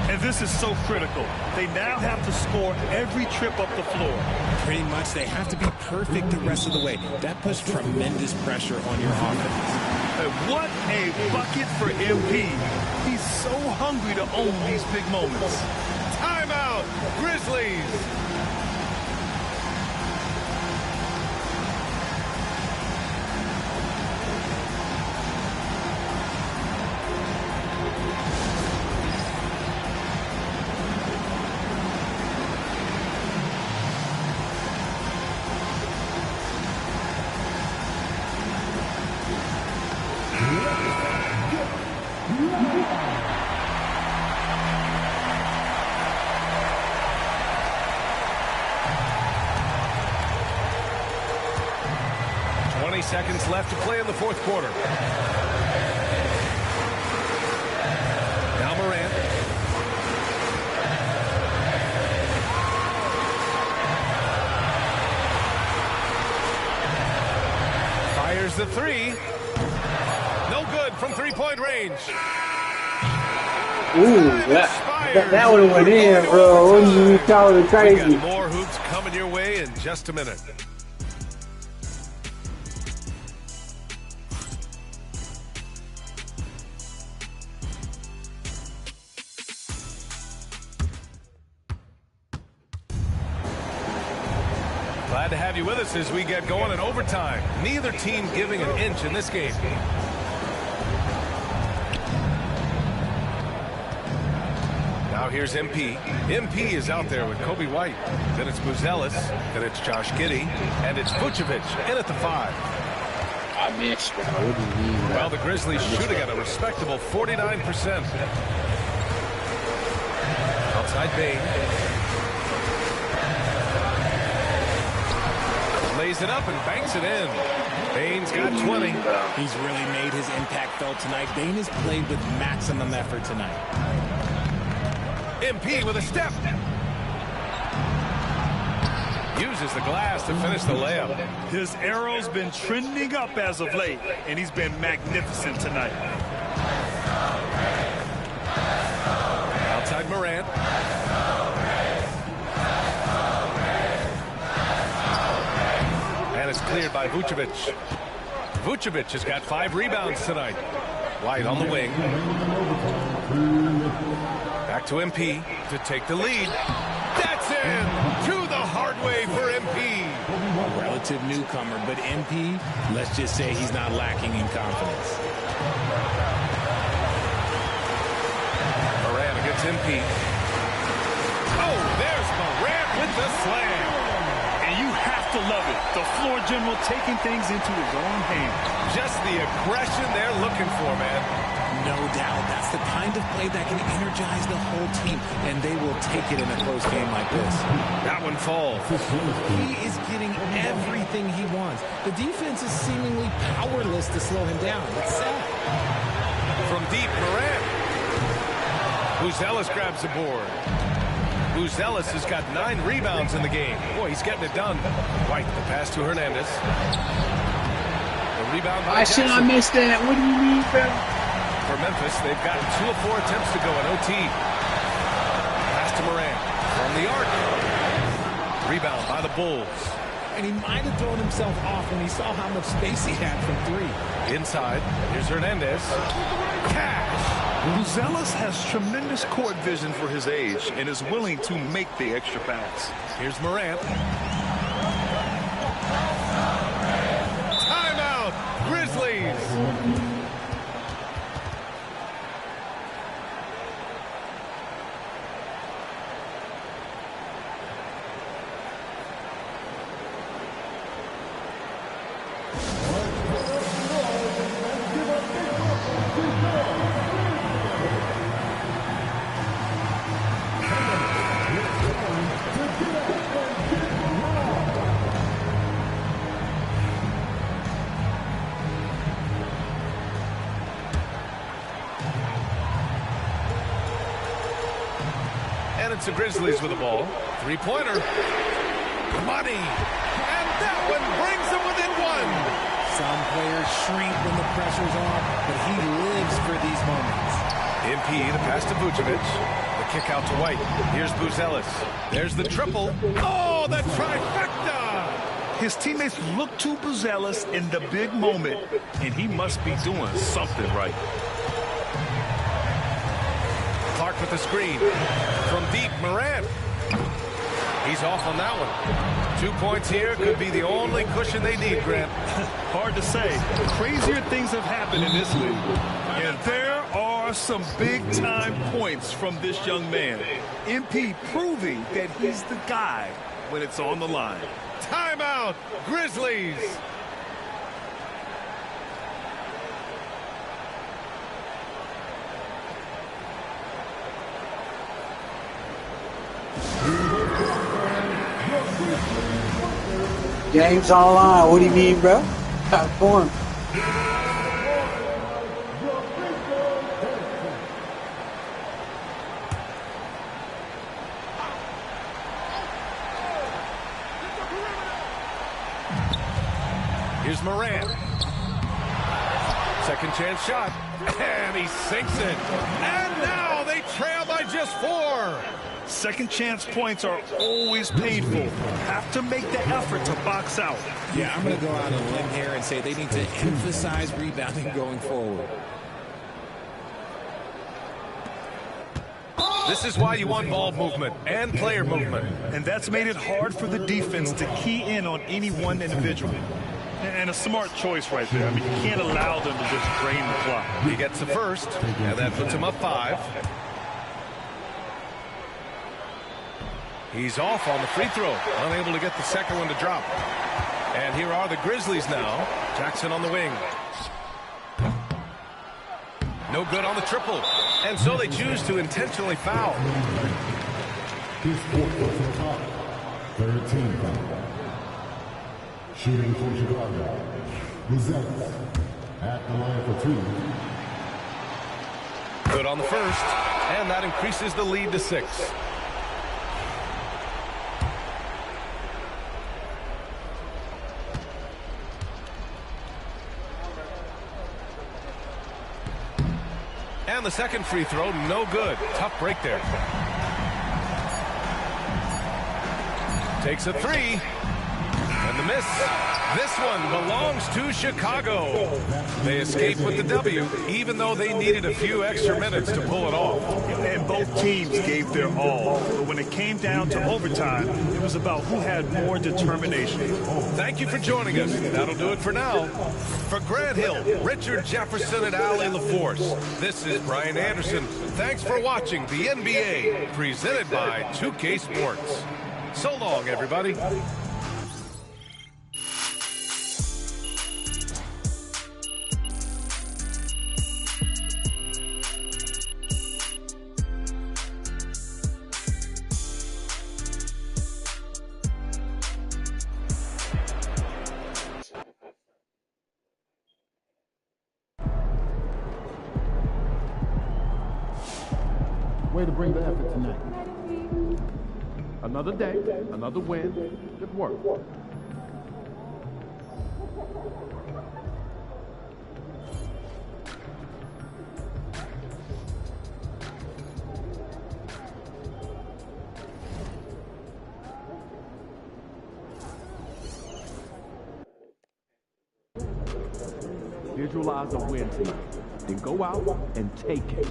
And this is so critical. They now have to score every trip up the floor. Pretty much, they have to be perfect the rest of the way. That puts tremendous pressure on your offense. And what a bucket for MP. He's so hungry to own these big moments. Timeout, Grizzlies. Seconds left to play in the fourth quarter. Now Morant. Fires the three. No good from three-point range. Ooh, that would have went in, bro. You call it crazy. We got more hoops coming your way in just a minute. Glad to have you with us as we get going in overtime. Neither team giving an inch in this game. Now here's MP. MP is out there with Kobe White. Then it's Buzelis. Then it's Josh Giddey. And it's Vucevic in at the 5. I missed, bro. What do you mean, bro? Well, the Grizzlies shooting at a respectable 49%. Outside Bain. Lays it up and banks it in. Bain's got 20. He's really made his impact felt tonight. Bain has played with maximum effort tonight. MP with a step. Uses the glass to finish the layup. His arrow's been trending up as of late, and he's been magnificent tonight. Outside Morant. And it's cleared by Vucevic. Vucevic has got 5 rebounds tonight. White on the wing. Back to MP to take the lead. That's in! To the hard way for MP. A relative newcomer, but MP, let's just say he's not lacking in confidence. Morant against MP. Oh, there's Morant with the slam. And you have to love it. The floor general taking things into his own hands. Just the aggression they're looking for, man. No doubt. That's the kind of play that can energize the whole team, and they will take it in a close game like this. That one falls. He is getting everything he wants. The defense is seemingly powerless to slow him down. It's sad. From deep, Morant. Buzelis grabs the board. Buzelis has got 9 rebounds in the game. Boy, he's getting it done. White, the pass to Hernandez. The rebound by Jackson. I missed that. What do you mean, bro? For Memphis, they've got 2 of 4 attempts to go in OT. Pass to Morant from the arc. Rebound by the Bulls. And he might have thrown himself off when he saw how much space he had from 3. Inside, here's Hernandez. Cash! Buzelis has tremendous court vision for his age and is willing to make the extra pass. Here's Morant. Timeout, Grizzlies! And it's the Grizzlies with the ball. Three-pointer. Money. And that one brings them within one. Some players shrink when the pressure's on, but he lives for these moments. MP, the pass to Vucevic. The kick out to White. Here's Buzelis. There's the triple. Oh, the trifecta! His teammates look to Buzelis in the big moment, and he must be doing something right. Clark with the screen. From deep, Morant. He's off on that one. 2 points here could be the only cushion they need, Grant. Hard to say. Crazier things have happened in this league. And there are some big-time points from this young man. MP proving that he's the guy when it's on the line. Timeout, Grizzlies. Game's on the line. What do you mean, bro? Got form. Here's Morant. Second chance shot. And he sinks it. And now they trail by just 4. Second chance points are always painful. Have to make the effort to box out. Yeah, I'm going to go out on a limb here and say they need to emphasize rebounding going forward. This is why you want ball movement and player movement. And that's made it hard for the defense to key in on any one individual. And a smart choice right there. I mean, you can't allow them to just drain the clock. He gets the first, and that puts him up 5. He's off on the free throw, unable to get the second one to drop. And here are the Grizzlies now. Jackson on the wing. No good on the triple. And so they choose to intentionally foul. His fourth personal foul. 13 foul. Shooting for Chicago. Buzelis at the line for 2. Good on the first, and that increases the lead to 6. And the second free throw, no good. Tough break there. Takes a 3. And the miss. This one belongs to Chicago. They escape with the W, even though they needed a few extra minutes to pull it off. And both teams gave their all. But when it came down to overtime, it was about who had more determination. Thank you for joining us. That'll do it for now. For Grant Hill, Richard Jefferson, and Ali LaForce, this is Brian Anderson. Thanks for watching the NBA, presented by 2K Sports. So long, everybody. Way to bring the effort tonight. Another day, another win. Good work. Visualize a win tonight. Then go out and take it.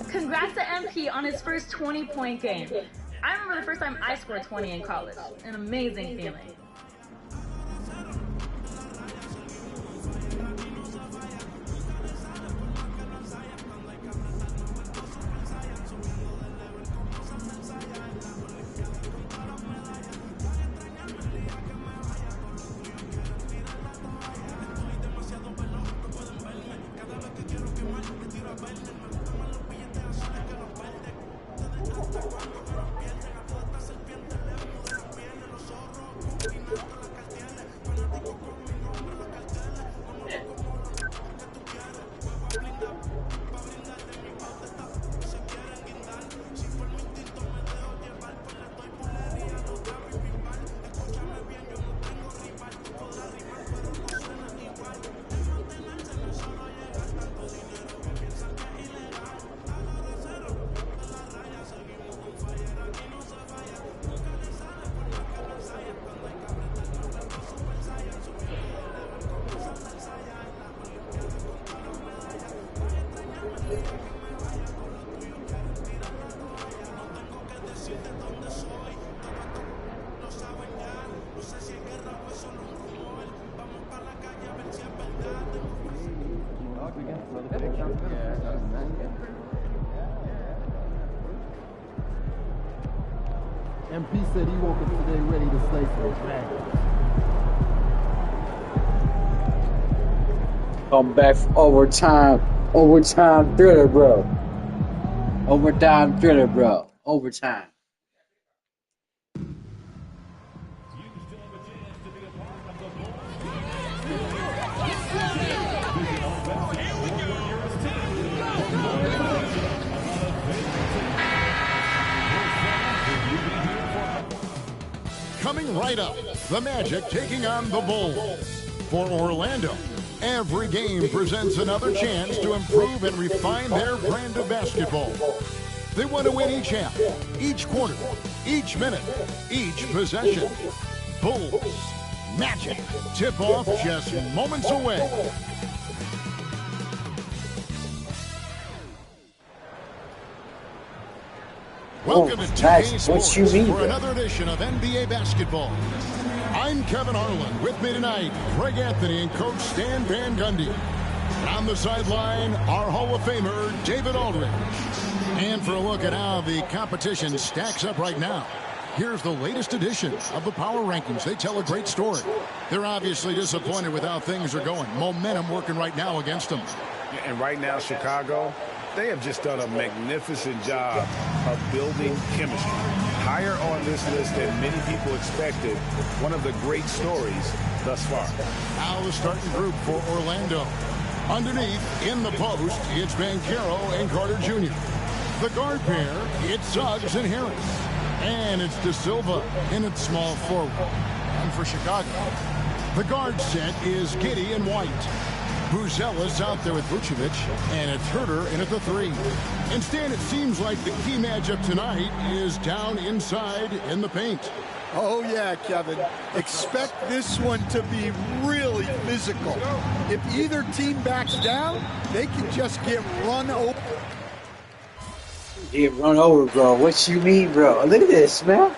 Congrats to MP on his first 20-point game. I remember the first time I scored 20 in college. An amazing feeling. MP said he woke up today ready to slay for his Dragons. Come back for overtime thriller, bro. Overtime thriller, bro. Overtime. Coming right up, the Magic taking on the Bulls. For Orlando, every game presents another chance to improve and refine their brand of basketball. They want to win each half, each quarter, each minute, each possession. Bulls, Magic, tip-off just moments away. Welcome to 2K Sports for another edition of NBA Basketball. I'm Kevin Harlan. With me tonight, Greg Anthony and Coach Stan Van Gundy. And on the sideline, our Hall of Famer, David Aldridge. And for a look at how the competition stacks up right now, here's the latest edition of the Power Rankings. They tell a great story. They're obviously disappointed with how things are going. Momentum working right now against them. And right now, Chicago, they have just done a magnificent job of building chemistry. Higher on this list than many people expected. One of the great stories thus far. Now the starting group for Orlando. Underneath, in the post, it's Banchero and Carter Jr. The guard pair, it's Suggs and Harris. And it's De Silva in its small forward. And for Chicago, the guard set is Giddey and White. Buzelis out there with Vucevic, and it's Herter in at the 3. Instead, it seems like the key matchup tonight is down inside in the paint. Oh, yeah, Kevin. Expect this one to be really physical. If either team backs down, they can just get run over. Get run over, bro. What you mean, bro? Look at this, man.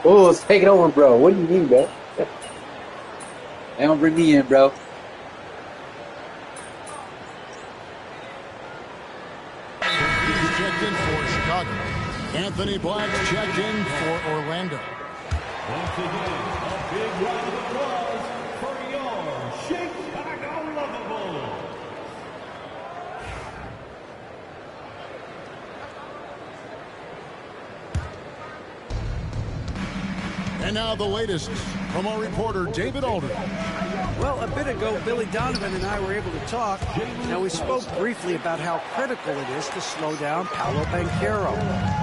Oh, it's taking over, bro. What do you mean, bro? They don't bring me in, bro. Checked in for Chicago. Anthony Black checked in for Orlando. Once again, a big round of applause for your Chicago Lovables. And now the latest from our reporter, David Aldridge. Well, a bit ago, Billy Donovan and I were able to talk. Now, we spoke briefly about how critical it is to slow down Paolo Banchero.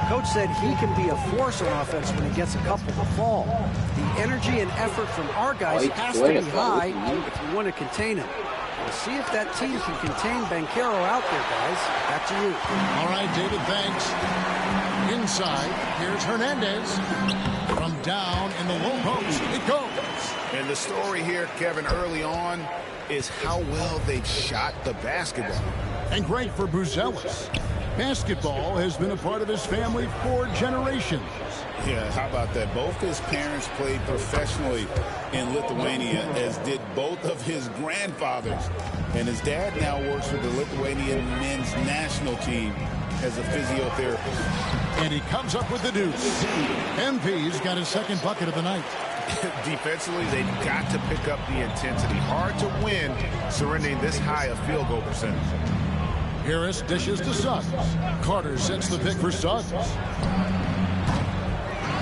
Coach said he can be a force on offense when he gets a couple to fall. The energy and effort from our guys has to be high if you want to contain him. We'll see if that team can contain Banchero out there, guys. Back to you. All right, David, thanks. Inside, here's Hernandez. From down in the low post, it goes. And the story here, Kevin, early on is how well they've shot the basketball. And great for Buzelis. Basketball has been a part of his family for generations. Yeah, how about that? Both his parents played professionally in Lithuania, as did both of his grandfathers. And his dad now works with the Lithuanian men's national team as a physiotherapist. And he comes up with the deuce. MP's got his second bucket of the night. Defensively, they've got to pick up the intensity. Hard to win surrendering this high a field goal percentage. Harris dishes to Suggs. Carter sets the pick for Suggs.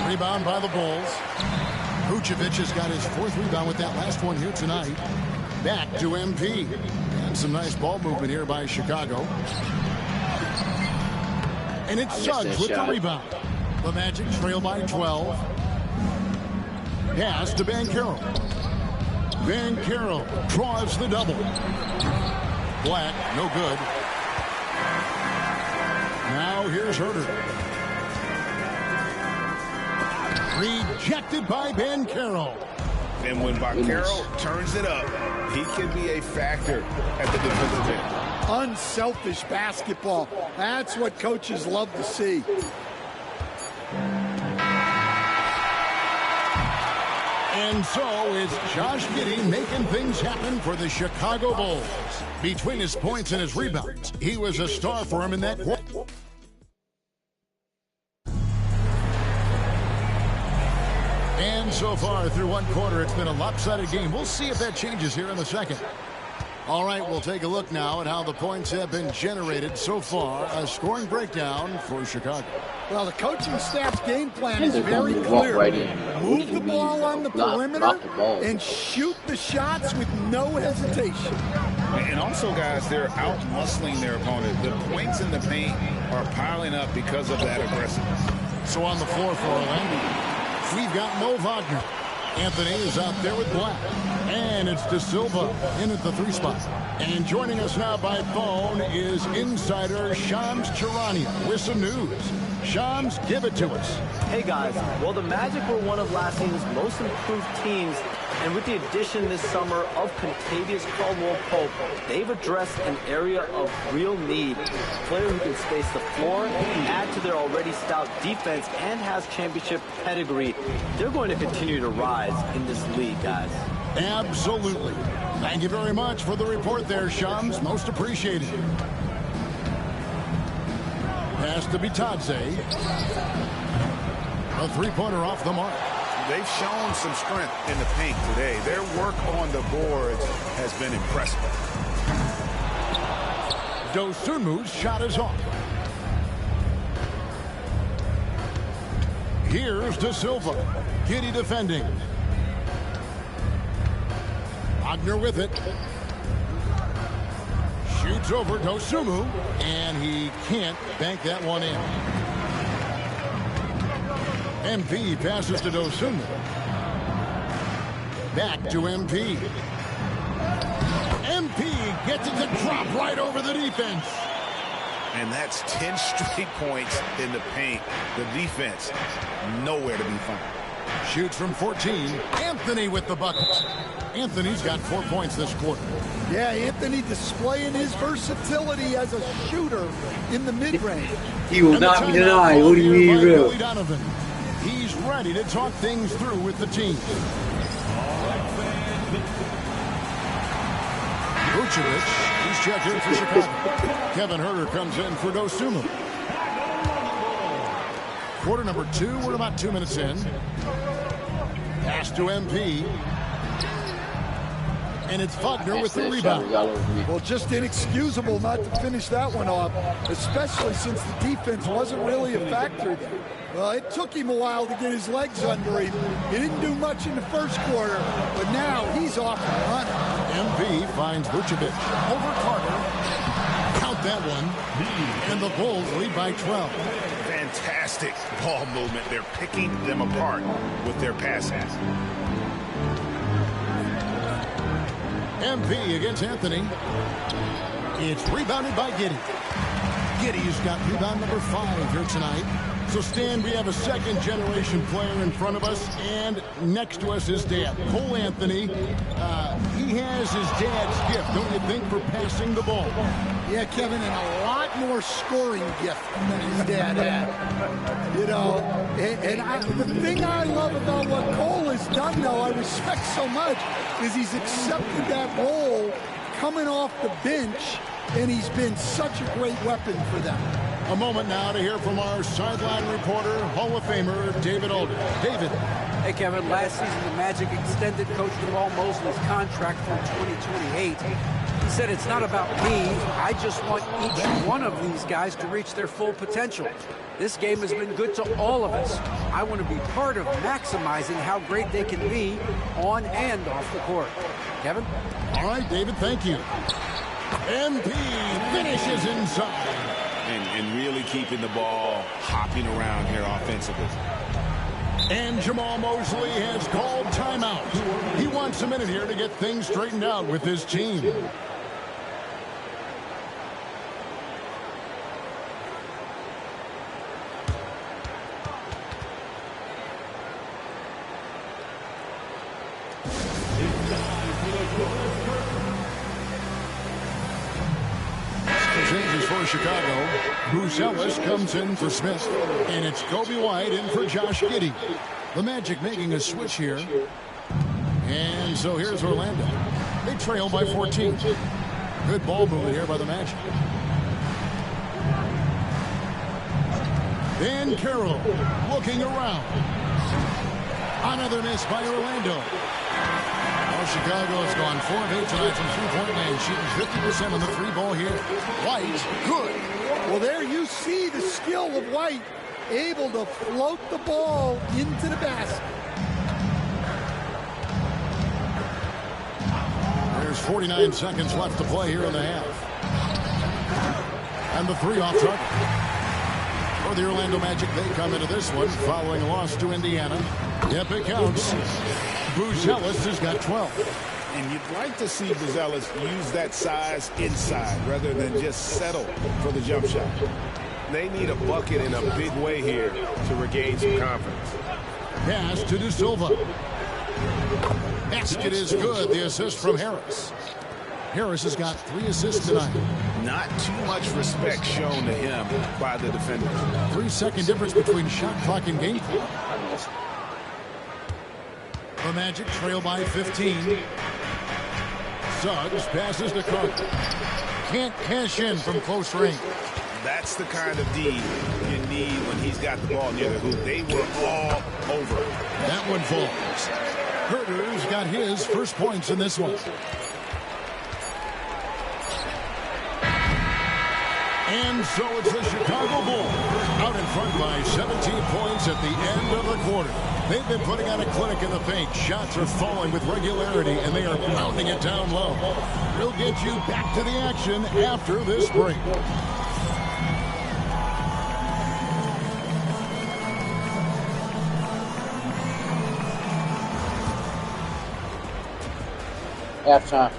Rebound by the Bulls. Vucevic has got his fourth rebound with that last one here tonight. Back to MP. And some nice ball movement here by Chicago. And it's Suggs with the rebound. The Magic trail by 12. Pass to Banchero. Banchero draws the double. Black, no good. Now here's Herter. Rejected by Banchero. And when Vaquero turns it up, he can be a factor at the defensive end. Unselfish basketball. That's what coaches love to see. And so it's Josh Giddey making things happen for the Chicago Bulls. Between his points and his rebounds, he was a star for him in that quarter. And so far through one quarter, it's been a lopsided game. We'll see if that changes here in the second. All right, we'll take a look now at how the points have been generated so far. A scoring breakdown for Chicago. Well, the coaching staff's game plan is very clear. Move the ball on the perimeter and shoot the shots with no hesitation. And also, guys, they're out-muscling their opponent. The points in the paint are piling up because of that aggressiveness. So on the floor for Orlando, we've got Mo Wagner. Anthony is out there with Black. And it's De Silva in at the 3 spot. And joining us now by phone is insider Shams Charania with some news. Shams, give it to us. Hey guys, well the Magic were one of last season's most improved teams, and with the addition this summer of Contavious Caldwell-Pope, they've addressed an area of real need. A player who can space the floor, add to their already stout defense, and has championship pedigree. They're going to continue to rise in this league, guys. Absolutely. Thank you very much for the report there, Shams. Most appreciated. Pass to Bitadze. A 3-pointer off the mark. They've shown some strength in the paint today. Their work on the boards has been impressive. Dosunmu's shot is off. Here's De Silva. Giddey defending. Wagner with it. Shoots over Dosunmu, and he can't bank that one in. MP passes to Dosunmu. Back to MP. MP gets it to drop right over the defense. And that's 10 straight points in the paint. The defense, nowhere to be found. Shoots from 14. Anthony with the bucket. Anthony's got 4 points this quarter. Yeah, Anthony displaying his versatility as a shooter in the mid-range. He will not be denied. What do you mean, real? He's ready to talk things through with the team. Vucevic, he's checked in for Chicago. Kevin Huerter comes in for Dosunmu. Quarter number 2, we're about 2 minutes in. Pass to MP. And it's Wagner with the rebound. Well, just inexcusable not to finish that one off, especially since the defense wasn't really a factor there. Well, it took him a while to get his legs under him. He didn't do much in the first quarter, but now he's off and running. MP finds Vucevic over Carter. Count that one. And the Bulls lead by 12. Fantastic ball movement. They're picking them apart with their passes. MP against Anthony. It's rebounded by Giddey. Giddey's got rebound number 5 here tonight. So, Stan, we have a second-generation player in front of us, and next to us is Dad. Cole Anthony, he has his dad's gift, don't you think, for passing the ball? Yeah, Kevin, and a lot more scoring gift than his dad had. You know, the thing I love about what Cole has done, though, I respect so much, is he's accepted that role coming off the bench, and he's been such a great weapon for them. A moment now to hear from our sideline reporter, Hall of Famer David Aldridge. David. Hey, Kevin, last season the Magic extended Coach Jamal Mosley's contract through 2028. He said, it's not about me. I just want each one of these guys to reach their full potential. This game has been good to all of us. I want to be part of maximizing how great they can be on and off the court. Kevin? All right, David, thank you. MP finishes inside. And really keeping the ball hopping around here offensively. And Jamal Mosley has called timeout. He wants a minute here to get things straightened out with his team. for Chicago. Bruce Ellis comes in for Smith. And it's Kobe White in for Josh Giddey. The Magic making a switch here. And so here's Orlando. They trail by 14. Good ball movement here by the Magic. Dan Carroll looking around. Another miss by Orlando. Well, Chicago has gone 4 of 8 tonight from three-point land, shooting 50% on the three-ball here. White, good. Well, there you see the skill of White, able to float the ball into the basket. There's 49 seconds left to play here in the half. And the three off target. For the Orlando Magic, they come into this one following a loss to Indiana. Yep, it counts. Buzelis has got 12. And you'd like to see Buzelis use that size inside rather than just settle for the jump shot. They need a bucket in a big way here to regain some confidence. Pass to De Silva. Basket is good. The assist from Harris. Harris has got 3 assists tonight. Not too much respect shown to him by the defenders. 3-second difference between shot clock and game clock. The Magic trail by 15. Suggs passes to Carter. Can't cash in from close range. That's the kind of D you need when he's got the ball near the hoop. They were all over. That one falls. Herter's got his first points in this one. And so it's the Chicago Bulls out in front by 17 points at the end of the quarter. They've been putting on a clinic in the paint. Shots are falling with regularity, and they are pounding it down low. We'll get you back to the action after this break. Halftime.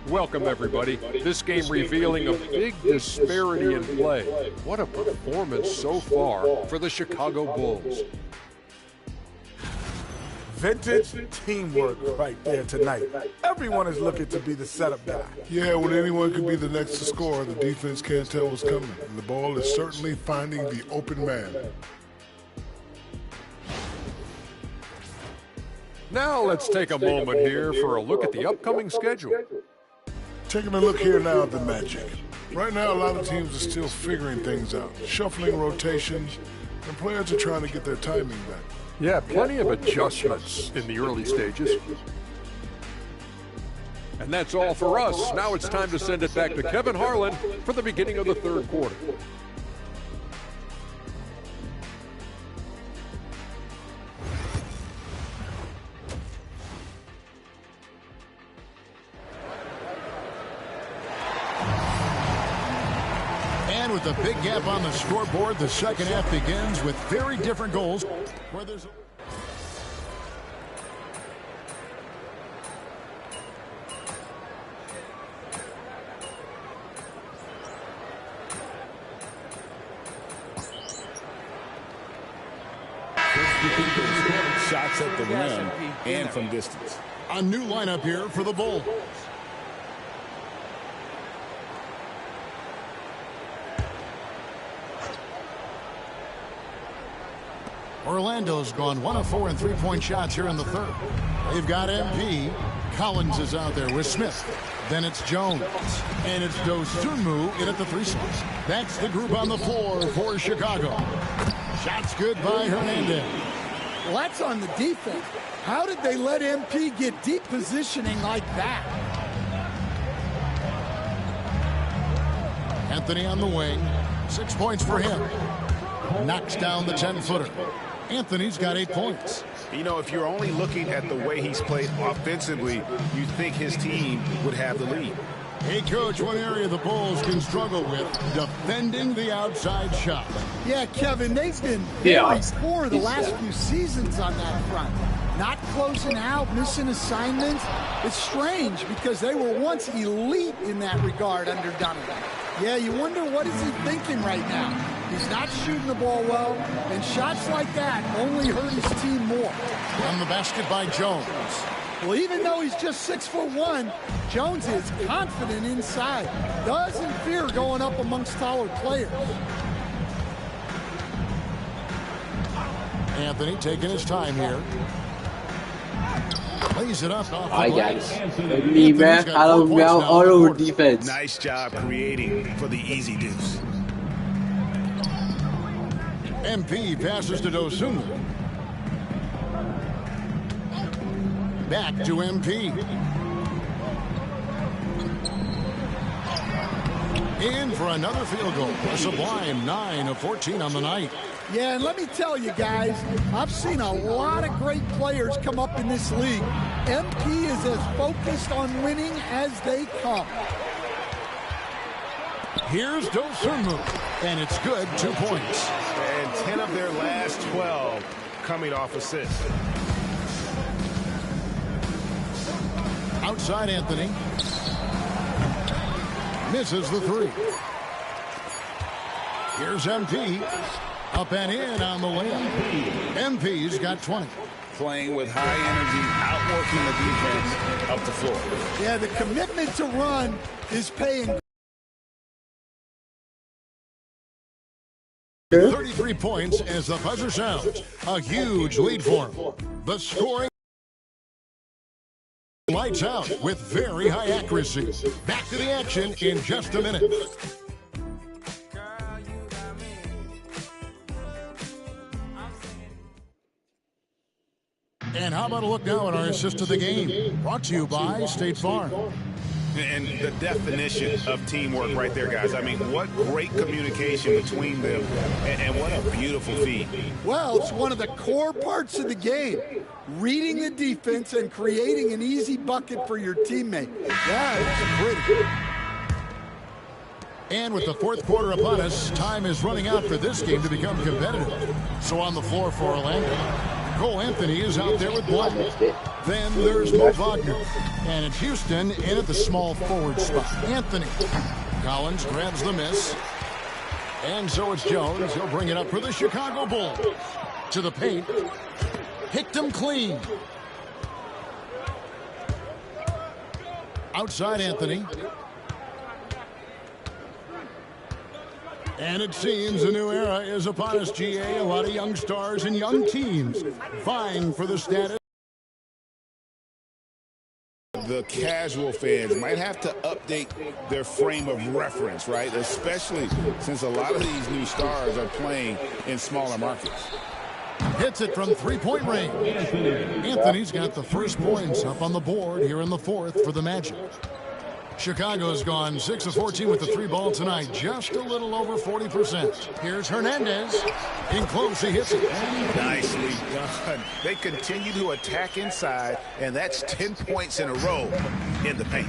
Welcome, everybody. This game revealing a big disparity in play. What a performance so far for the Chicago Bulls. Vintage teamwork right there tonight. Everyone is looking to be the setup guy. Yeah, when anyone could be the next to score, the defense can't tell what's coming. And the ball is certainly finding the open man. Now let's take a moment here for a look at the upcoming schedule. Taking a look here now at the Magic. Right now, a lot of teams are still figuring things out, shuffling rotations, and players are trying to get their timing back. Yeah, plenty of adjustments in the early stages. And that's all for us. Now it's time to send it back to Kevin Harlan for the beginning of the third quarter. With a big gap on the scoreboard, the second half begins with very different goals. Where there's shots at the rim and from distance. A new lineup here for the Bulls. Orlando's gone 1 of 4 in three-point shots here in the third. They've got MP. Collins is out there with Smith. Then it's Jones. And it's Dosunmu in at the 3 slots. That's the group on the floor for Chicago. Shots good by Hernandez. Well, that's on the defense. How did they let MP get deep positioning like that? Anthony on the wing. 6 points for him. Knocks down the 10-footer. Anthony's got 8 points. You know, if you're only looking at the way he's played offensively, you'd think his team would have the lead. Hey, Coach, one area the Bulls can struggle with, defending the outside shot. Yeah, Kevin, they've been very poor the last few seasons on that front. Not closing out, missing assignments. It's strange because they were once elite in that regard under Donovan. Yeah, you wonder what is he thinking right now. He's not shooting the ball well, and shots like that only hurt his team more. On the basket by Jones. Well, even though he's just 6'1", Jones is confident inside. Doesn't fear going up amongst taller players. Anthony taking his time here. Plays it up off the I got glass. it. Me, man. I don't know all over defense. Nice job creating for the easy deuce. MP passes to Dosunmu. Back to MP. In for another field goal. A sublime 9 of 14 on the night. Yeah, and let me tell you guys, I've seen a lot of great players come up in this league. MP is as focused on winning as they come. Here's Dosunmu, and it's good, 2 points. And 10 of their last 12 coming off assists. Outside Anthony. Misses the three. Here's MP. Up and in on the layup. MP's got 20. Playing with high energy, outworking the defense up the floor. Yeah, the commitment to run is paying. 33 points as the buzzer sounds. A huge lead for him. The scoring lights out with very high accuracy. Back to the action in just a minute. And how about a look now at our assist of the game? Brought to you by State Farm. And the definition of teamwork right there, guys. I mean, what great communication between them, and what a beautiful feed. Well, it's one of the core parts of the game. Reading the defense and creating an easy bucket for your teammate. Yeah, it's pretty. And with the fourth quarter upon us, time is running out for this game to become competitive. So on the floor for Orlando, Cole Anthony is out there with Black. Then there's Mo Wagner. And it's Houston in at the small forward spot. Anthony. Collins grabs the miss. And so it's Jones. He'll bring it up for the Chicago Bulls. To the paint. Picked him clean. Outside Anthony. And it seems a new era is upon us, GA. A lot of young stars and young teams vying for the status. The casual fans might have to update their frame of reference, right? Especially since a lot of these new stars are playing in smaller markets. Hits it from three-point range. Anthony's got the first points up on the board here in the fourth for the Magic. Chicago's gone 6 of 14 with the three ball tonight, just a little over 40%. Here's Hernandez. In close, he hits it. Nicely done. They continue to attack inside, and that's 10 points in a row in the paint.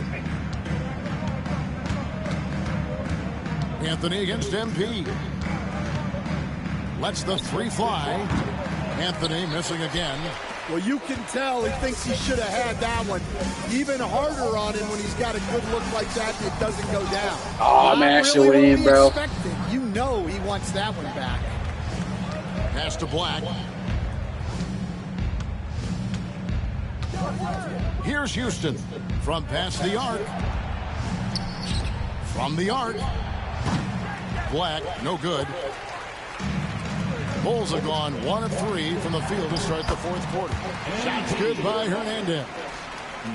Anthony against MP. Lets the three fly. Anthony missing again. Well, you can tell he thinks he should have had that one. Even harder on him when he's got a good look like that and it doesn't go down. Oh, man, that shit went in, bro. You know he wants that one back. Pass to Black. Here's Houston from past the arc. From the arc. Black, no good. Bulls have gone 1 of 3 from the field to start the fourth quarter. Shots good by Hernandez.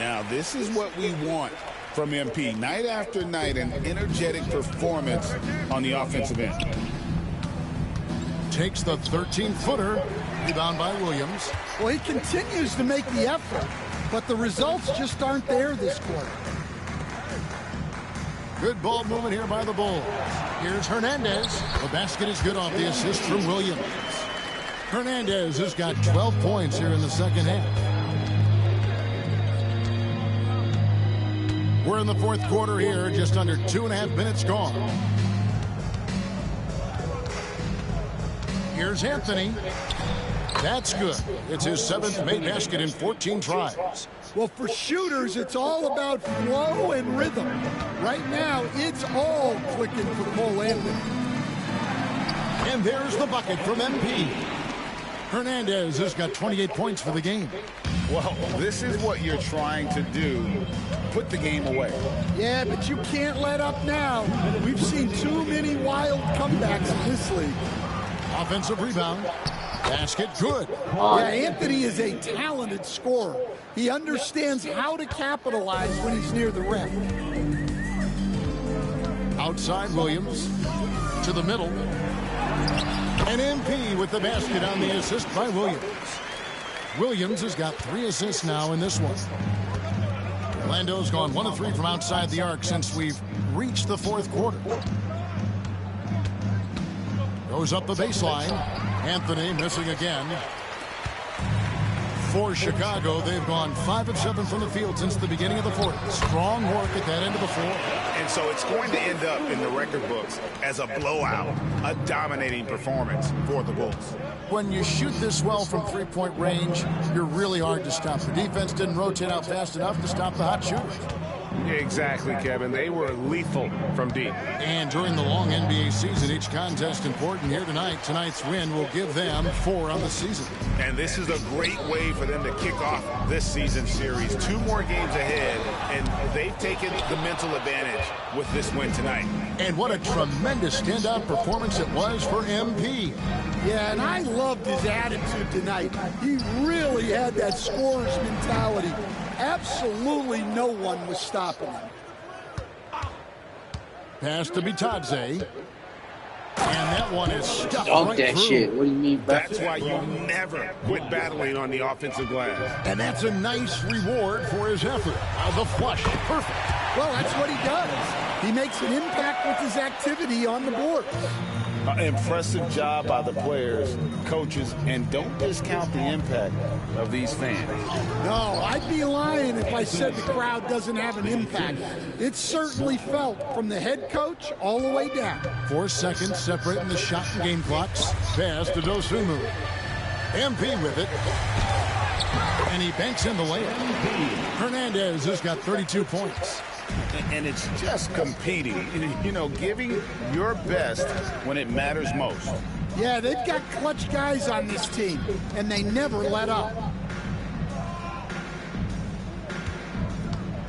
Now, this is what we want from MP. Night after night, an energetic performance on the offensive end. Takes the 13-footer. Rebound by Williams. Well, he continues to make the effort, but the results just aren't there this quarter. Good ball movement here by the Bulls. Here's Hernandez. The basket is good off the assist from Williams. Hernandez has got 12 points here in the second half. We're in the fourth quarter here, just under 2.5 minutes gone. Here's Anthony. That's good. It's his 7th made basket in 14 tries. Well, for shooters, it's all about flow and rhythm. Right now, it's all clicking for Cole Anthony. And there's the bucket from MP. Hernandez has got 28 points for the game. Well, this is what you're trying to do. Put the game away. Yeah, but you can't let up now. We've seen too many wild comebacks in this league. Offensive rebound. Basket good. Yeah, Anthony is a talented scorer. He understands how to capitalize when he's near the rim. Outside Williams to the middle. And MP with the basket on the assist by Williams. Williams has got 3 assists now in this one. Orlando's gone 1 of 3 from outside the arc since we've reached the 4th quarter. Goes up the baseline. Anthony missing again. For Chicago, they've gone 5 of 7 from the field since the beginning of the 4th. Strong work at that end of the floor. And so it's going to end up in the record books as a blowout, a dominating performance for the Bulls. When you shoot this well from three-point range, you're really hard to stop. The defense didn't rotate out fast enough to stop the hot shooters. Exactly, Kevin. They were lethal from deep. And during the long NBA season, each contest important. Here tonight, tonight's win will give them 4 on the season. And this is a great way for them to kick off this season series. 2 more games ahead, and they've taken the mental advantage with this win tonight. And what a tremendous standout performance it was for MP. Yeah, and I loved his attitude tonight. He really had that scorer's mentality. Absolutely no one was stopping him. Pass to Bitadze. And that one is stuck right that through. Shit. What do you mean? That's why you never quit battling on the offensive glass. And that's a nice reward for his effort. The flush. Perfect. Well, that's what he does. He makes an impact with his activity on the board. Impressive job by the players, coaches, and don't discount the impact of these fans. No, I'd be lying if I said the crowd doesn't have an impact. It's certainly felt from the head coach all the way down. 4 seconds separating the shot and game clocks. Pass to Dosunmu. MP with it. And he banks in the layup. Hernandez has got 32 points. And it's just competing, you know, giving your best when it matters most. Yeah, they've got clutch guys on this team, and they never let up.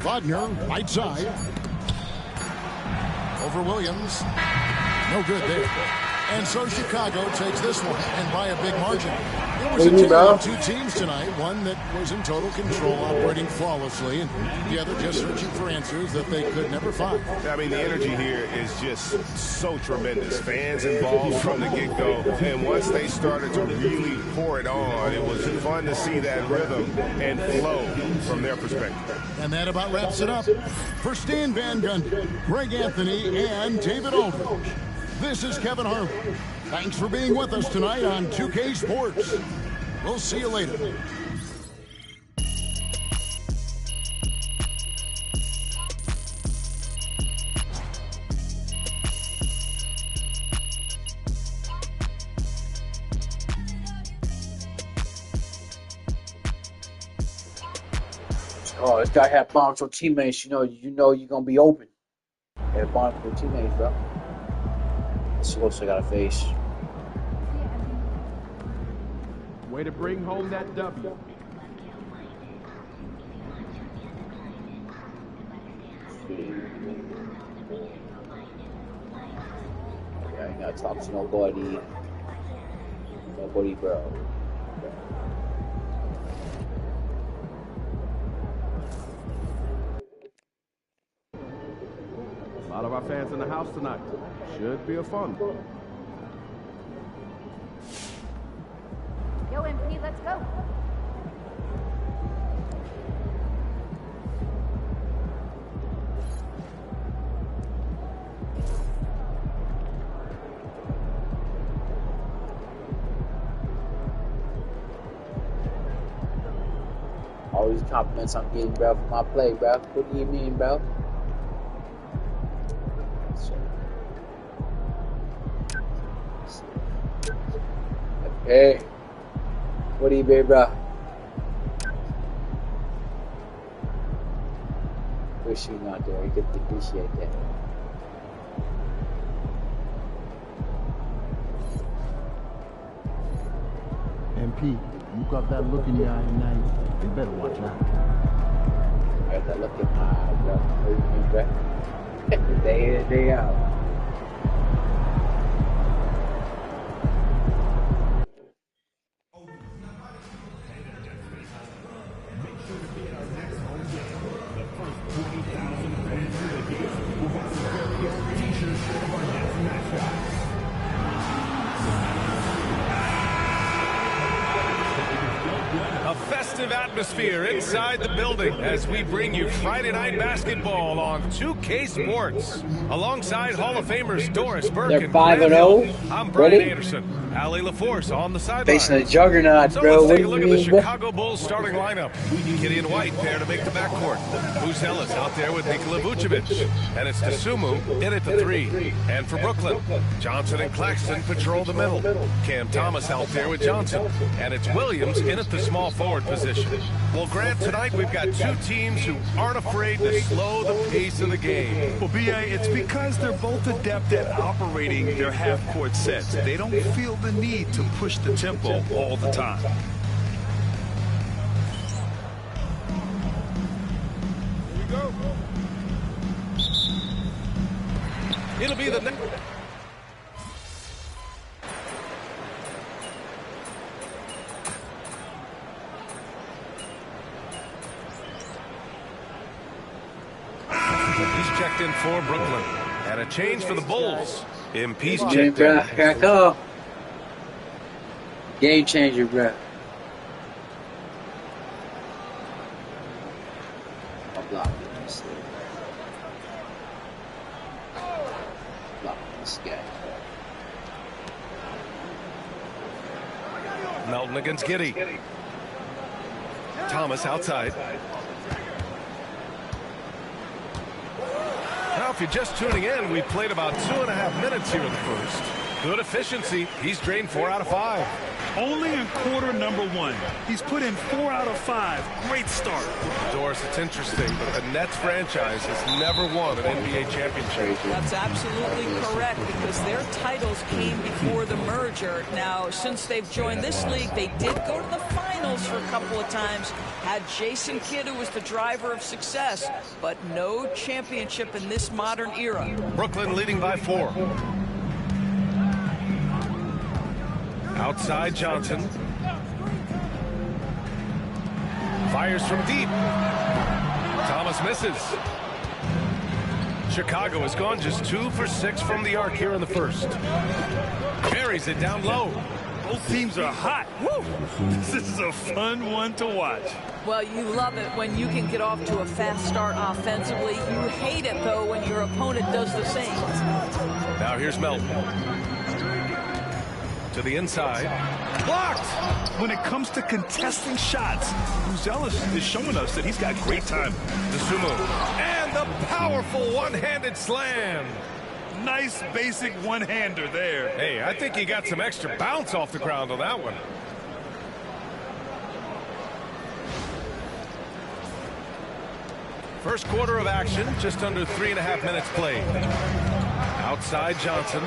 Wagner, right side. Over Williams. No good there. And so Chicago takes this one, and by a big margin. It was a tale of 2 teams tonight, one that was in total control, operating flawlessly, and the other just searching for answers that they could never find. I mean, the energy here is just so tremendous. Fans involved from the get-go, and once they started to really pour it on, it was fun to see that rhythm and flow from their perspective. And that about wraps it up. For Stan Van Gundy, Greg Anthony, and David Aldridge, this is Kevin Harlan. Thanks for being with us tonight on 2K Sports. We'll see you later. Oh, this guy had bombs with teammates. You know you're gonna be open. Had bombs with teammates, bro. This looks like I got a face. Way to bring home that W. Yeah, I ain't gotta talk to nobody. Nobody, bro. A lot of our fans in the house tonight. Should be a fun one. Yo, MP, let's go. All these compliments I'm getting, bro, for my play, bro. What do you mean, bro? Hey, what do you mean, bro? Wish you not there. You could appreciate that. MP. You got that look in your eye tonight. You better watch out. I got that look in my eye, bro. Day in, day out. A festive atmosphere inside the building as we bring you Friday Night Basketball on 2K Sports. Alongside Hall of Famers Doris Burke They're and 5-0. I'm Brian Ready? Anderson. Allie LaForce on the sideline. Facing a juggernaut, So bro. let's What take do a look you at the mean, bro? Chicago Bulls starting lineup. Gideon White there to make the backcourt. Buzelis out there with Nikola Vucevic. And it's Dosunmu in at the 3. And for Brooklyn, Johnson and Claxton patrol the middle. Cam Thomas out there with Johnson. And it's Williams in at the small forward position. Well, Grant, tonight we've got two teams who aren't afraid to slow the pace of the game. Well, B.A., it's because they're both adept at operating their half-court sets. They don't feel the need to push the tempo all the time. Here we go. It'll be the next. He's checked in for Brooklyn. And a change for the Bulls. MP's checked in. Here I come. Game changer, bro. I'll block this. Block this guy. Melton against Giddey. Thomas outside. Now, if you're just tuning in, we played about 2.5 minutes here in the first. Good efficiency. He's drained 4 out of 5. Only in quarter number 1. He's put in 4 out of 5. Great start. Doris, it's interesting, but the Nets franchise has never won an NBA championship. That's absolutely correct because their titles came before the merger. Now, since they've joined this league, they did go to the finals for a couple of times. Had Jason Kidd, who was the driver of success, but no championship in this modern era. Brooklyn leading by 4. Outside Johnson. Fires from deep. Thomas misses. Chicago has gone just 2 for 6 from the arc here in the first. Carries it down low. Both teams are hot. Woo! This is a fun one to watch. Well, you love it when you can get off to a fast start offensively. You hate it, though, when your opponent does the same. Now here's Melton. To the inside. Blocked! When it comes to contesting shots, Buzelis is showing us that he's got great time. Dosunmu. And the powerful one-handed slam. Nice basic one-hander there. Hey, I think he got some extra bounce off the ground on that one. First quarter of action, just under 3.5 minutes played. Outside Johnson.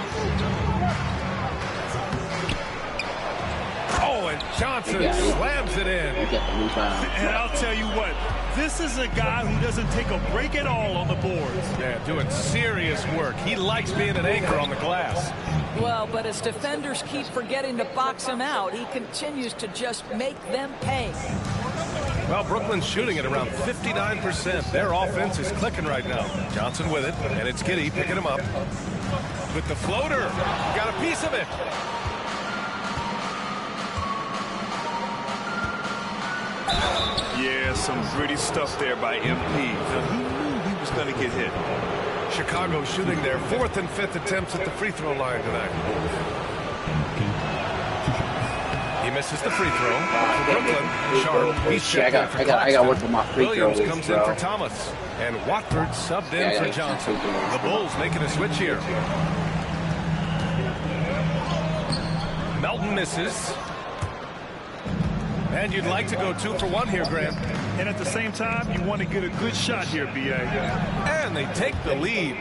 Oh, and Johnson slams it in. And I'll tell you what, this is a guy who doesn't take a break at all on the boards. Yeah, doing serious work. He likes being an anchor on the glass. Well, but as defenders keep forgetting to box him out, he continues to just make them pay. Well, Brooklyn's shooting at around 59%. Their offense is clicking right now. Johnson with it, and it's Giddey picking him up. With the floater, got a piece of it. Yeah, some gritty stuff there by MP. Now, he knew he was going to get hit. Chicago shooting their 4th and 5th attempts at the free throw line tonight. He misses the free throw. For Brooklyn, Sharp. He's checked in for I got work with my free Williams throws, comes bro. in for Thomas. And Watford subbed in for Johnson. The Bulls making a switch here. Melton misses. And you'd like to go 2 for 1 here, Grant. And at the same time, you want to get a good shot here, B.A. And they take the lead.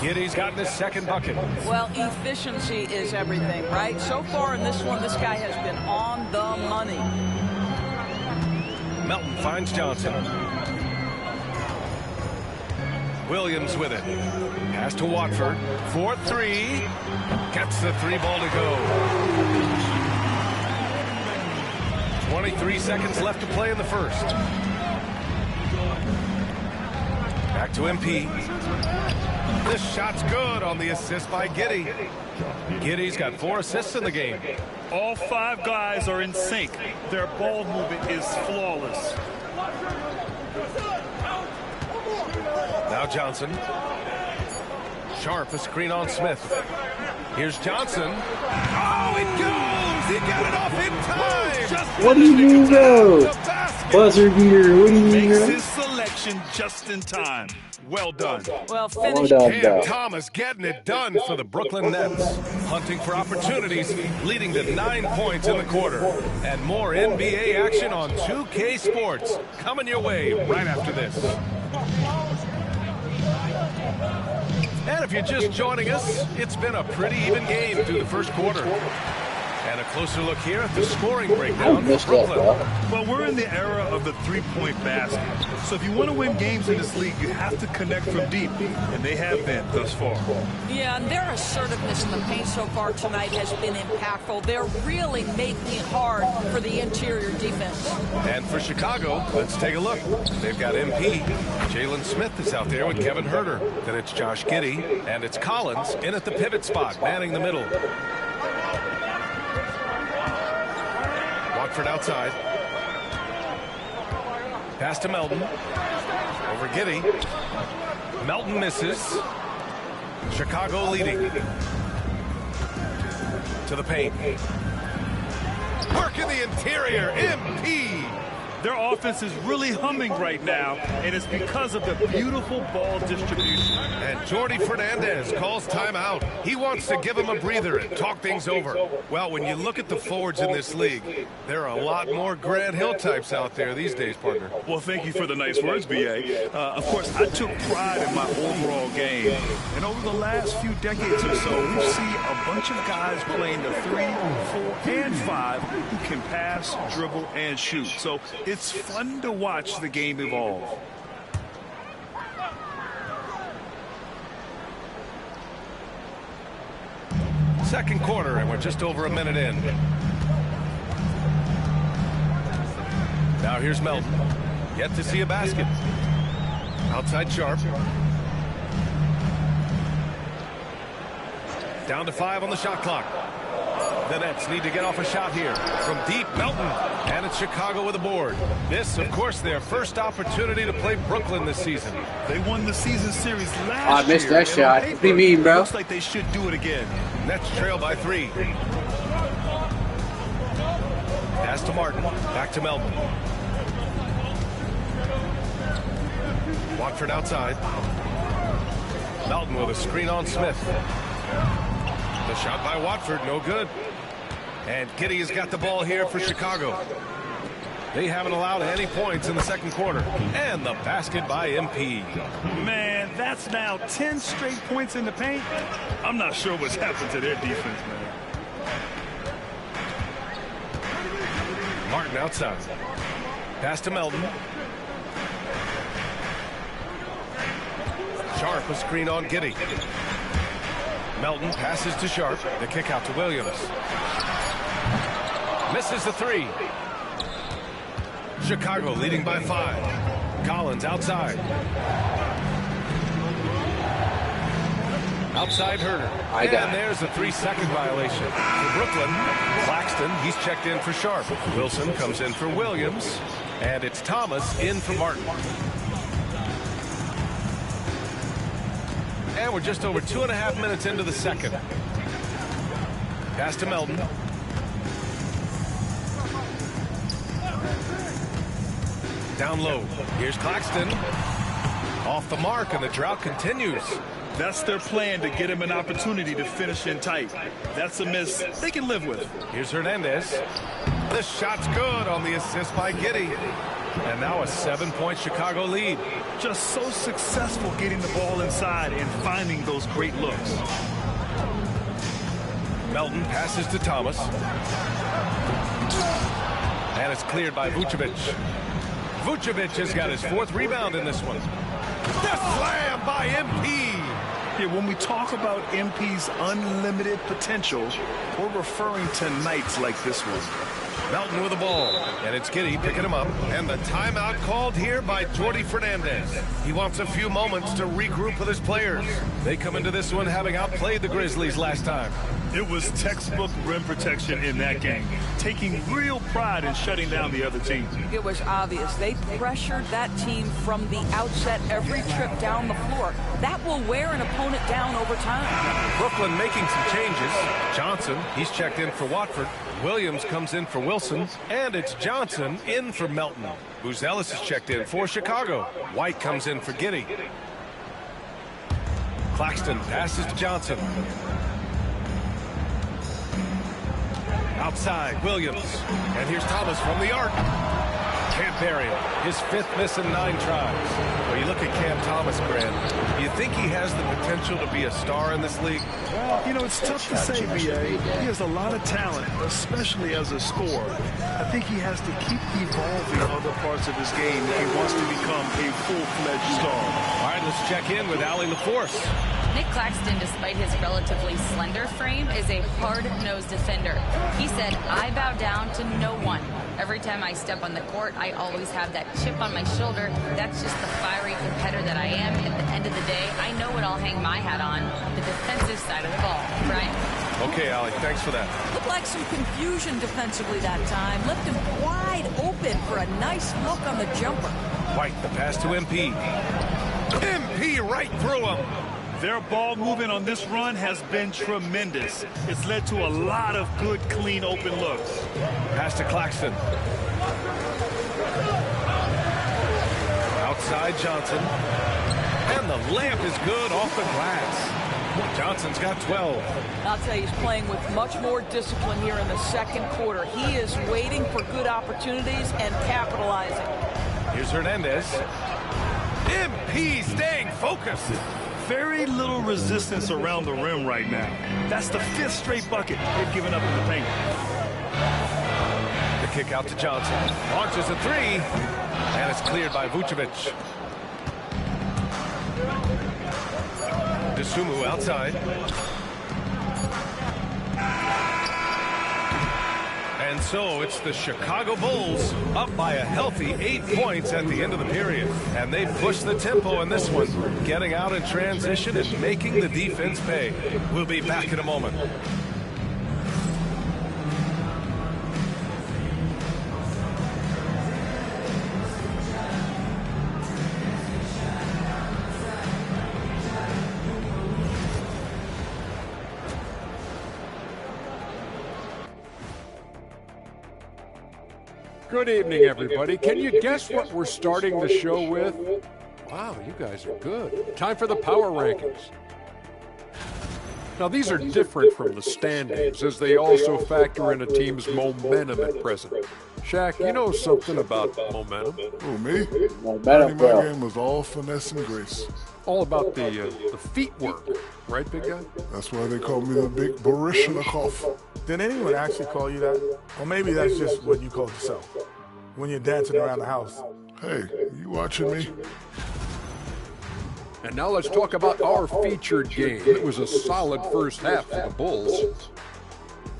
Giddey's gotten his 2nd bucket. Well, efficiency is everything, right? So far in this one, this guy has been on the money. Melton finds Johnson. Williams with it. Pass to Watford. 4-3. Gets the 3-ball to go. 23 seconds left to play in the first. Back to MP. This shot's good on the assist by Giddey. Giddey's got 4 assists in the game. All 5 guys are in sync. Their ball movement is flawless. Now Johnson. Sharp, a screen on Smith. Here's Johnson. Oh, it goes! He got it off in time! What do you mean, bro? Buzzer beater, what do you mean, Makes bro? his selection just in time. Well done. Well, finish. Cam Thomas getting it done for the Brooklyn Nets. Hunting for opportunities, leading to 9 points in the quarter. And more NBA action on 2K Sports. Coming your way right after this. And if you're just joining us, it's been a pretty even game through the first quarter. And a closer look here at the scoring breakdown for Brooklyn. Well, we're in the era of the three-point basket. So if you want to win games in this league, you have to connect from deep. And they have been thus far. Yeah, and their assertiveness in the paint so far tonight has been impactful. They're really making it hard for the interior defense. And for Chicago, let's take a look. They've got MP. Jalen Smith is out there with Kevin Huerter. Then it's Josh Giddey. And it's Collins in at the pivot spot, manning the middle. Watford outside. Pass to Melton. Over Giddey. Melton misses. Chicago leading. To the paint. Work in the interior. MP. Their offense is really humming right now, and it's because of the beautiful ball distribution. And Jordi Fernandez calls timeout. He wants to give him a breather and talk things over. Well, when you look at the forwards in this league, there are a lot more Grant Hill types out there these days, partner. Well, thank you for the nice words, B.A. Of course, I took pride in my overall game. And over the last few decades or so, we've seen a bunch of guys playing the 3, 4, and 5 who can pass, dribble, and shoot. So it's fun to watch the game evolve. Second quarter, and we're just over a minute in. Now here's Melton. Yet to see a basket. Outside Sharp. Down to 5 on the shot clock. The Nets need to get off a shot here. From deep, Melton. And it's Chicago with a board. This, of course, their first opportunity to play Brooklyn this season. They won the season series last year. I missed that shot. What do you mean, bro? Looks like they should do it again. Nets trail by 3. Pass to Martin. Back to Melton. Watford outside. Melton with a screen on Smith. The shot by Watford, no good. And Giddey has got the ball here for Chicago. They haven't allowed any points in the second quarter. And the basket by MP. Man, that's now 10 straight points in the paint. I'm not sure what's happened to their defense, man. Martin outside. Pass to Melton. Sharp, a screen on Giddey. Melton passes to Sharp. The kick out to Williams. Misses the 3. Chicago leading by 5. Collins outside. Outside Huerter. And there's a 3-second violation. For Brooklyn, Claxton, he's checked in for Sharp. Wilson comes in for Williams. And it's Thomas in for Martin. And we're just over 2.5 minutes into the second. Pass to Melton. Down low. Here's Claxton. Off the mark, and the drought continues. That's their plan, to get him an opportunity to finish in tight. That's a miss they can live with. Here's Hernandez. The shot's good on the assist by Giddey. And now a 7-point Chicago lead. Just so successful getting the ball inside and finding those great looks. Melton passes to Thomas. And it's cleared by Vucevic. Vucevic has got his 4th rebound in this one. The slam by MP. Yeah, when we talk about MP's unlimited potential, we're referring to nights like this one. Melton with the ball, and it's Giddey picking him up. And the timeout called here by Jordi Fernandez. He wants a few moments to regroup with his players. They come into this one having outplayed the Grizzlies last time. It was textbook rim protection in that game, taking real pride in shutting down the other team. It was obvious. They pressured that team from the outset every trip down the floor. That will wear an opponent down over time. Brooklyn making some changes. Johnson, he's checked in for Watford. Williams comes in for Wilson. And it's Johnson in for Melton. Buzelis is checked in for Chicago. White comes in for Giddey. Claxton passes to Johnson. Outside, Williams. And here's Thomas from the arc. Can't bury him. His 5th miss in 9 tries. Well, you look at Cam Thomas, Grant. You think he has the potential to be a star in this league? Well, you know, it's tough to say, B.A. He has a lot of talent, especially as a scorer. I think he has to keep evolving other parts of his game if he wants to become a full-fledged star. All right, let's check in with Allie LaForce. Nick Claxton, despite his relatively slender frame, is a hard-nosed defender. He said, "I bow down to no one. Every time I step on the court, I always have that chip on my shoulder. That's just the fiery competitor that I am. At the end of the day, I know what I'll hang my hat on, the defensive side of the ball." Brian. Okay, Allie, thanks for that. Looked like some confusion defensively that time. Left him wide open for a nice look on the jumper. White, the pass to MP. MP right through him. Their ball movement on this run has been tremendous. It's led to a lot of good, clean, open looks. Pass to Claxton. Outside Johnson. And the layup is good off the glass. Johnson's got 12. I'll tell you, he's playing with much more discipline here in the 2nd quarter. He is waiting for good opportunities and capitalizing. Here's Hernandez. MP staying focused. Very little resistance around the rim right now. That's the 5th straight bucket they've given up in the paint. The kick out to Johnson. Launches a 3. And it's cleared by Vucevic. Dosunmu outside. And so it's the Chicago Bulls up by a healthy 8 points at the end of the period. And they push the tempo in this one, getting out in transition and making the defense pay. We'll be back in a moment. Good evening, everybody. Can you guess what we're starting the show with? Wow, you guys are good. Time for the power rankings. Now, these are different from the standings, as they also factor in a team's momentum at present. Shaq, you know something about momentum? Who, me? Momentum, my game was all finesse and grace. All about the feet work, right, big guy? That's why they call me the Big Baryshnikov. Did anyone actually call you that? Or maybe that's just what you call yourself when you're dancing around the house. Hey, you watching me? And now let's talk about our featured game. It was a solid first half for the Bulls.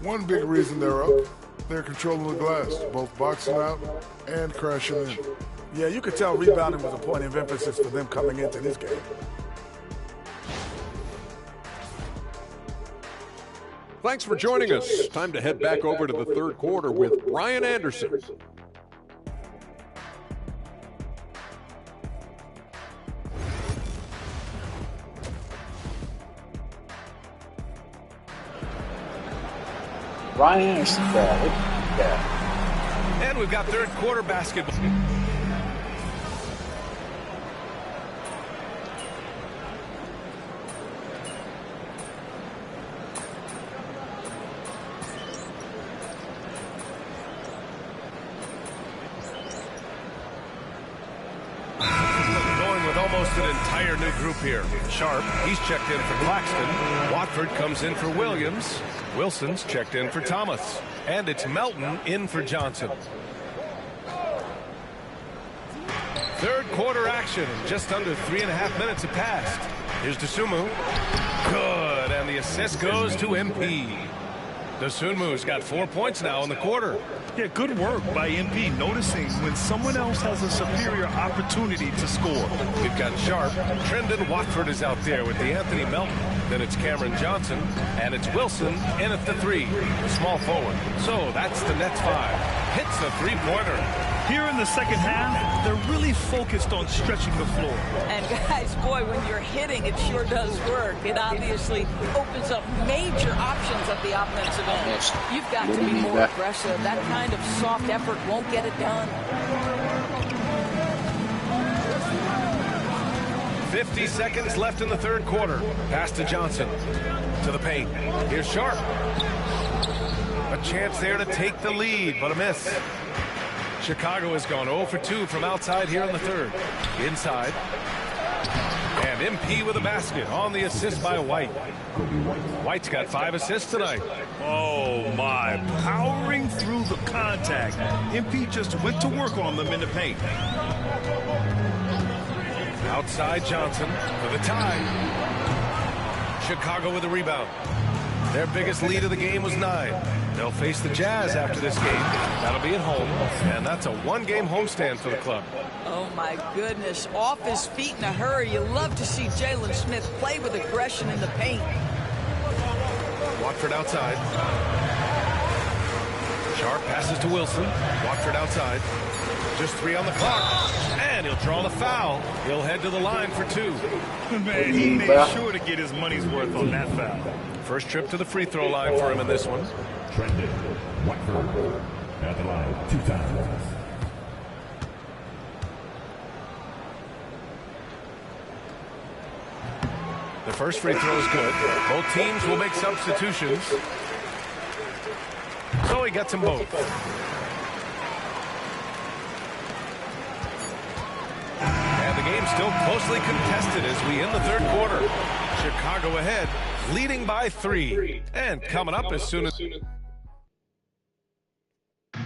One big reason they're up, they're controlling the glass, both boxing out and crashing in. Yeah, you could tell rebounding was a point of emphasis for them coming into this game. Thanks for joining us. Time to head back over to the 3rd quarter with Brian Anderson. Brian Anderson, And we've got 3rd quarter basketball. An entire new group here. Sharp, he's checked in for Claxton. Watford comes in for Williams. Wilson's checked in for Thomas. And it's Melton in for Johnson. Third quarter action. Just under 3.5 minutes have passed. Here's Dosunmu. Good, and the assist goes to MP. Dosunmu's got 4 points now in the quarter. Yeah, good work by MP, noticing when someone else has a superior opportunity to score. We've got Sharp. Trendon Watford is out there with the Anthony Melton. Then it's Cameron Johnson, and it's Wilson in at the 3, small forward. So that's the Nets 5. Hits the three-pointer. Here in the second half, they're really focused on stretching the floor. And guys, boy, when you're hitting, it sure does work. It obviously opens up major options at the offensive end. You've got to be more aggressive. That kind of soft effort won't get it done. 50 seconds left in the third quarter. Pass to Johnson. To the paint. Here's Sharp. A chance there to take the lead, but a miss. Chicago has gone 0 for 2 from outside here in the third. Inside. And MP with a basket on the assist by White. White's got 5 assists tonight. Oh, my. Powering through the contact. MP just went to work on them in the paint. Outside Johnson for the tie. Chicago with a rebound. Their biggest lead of the game was 9. They'll face the Jazz after this game. That'll be at home, and that's a one-game homestand for the club. Oh, my goodness. Off his feet in a hurry. You love to see Jalen Smith play with aggression in the paint. Watford outside. Sharp passes to Wilson. Watford outside. Just 3 on the clock. And he'll draw the foul. He'll head to the line for 2. Man, he made sure to get his money's worth on that foul. First trip to the free throw line for him in this one. Trendon Watford at the line, 2 times. The first free throw is good. Both teams will make substitutions. So he gets them both. And the game's still closely contested as we end the third quarter. Chicago ahead, leading by 3. And coming up as soon as...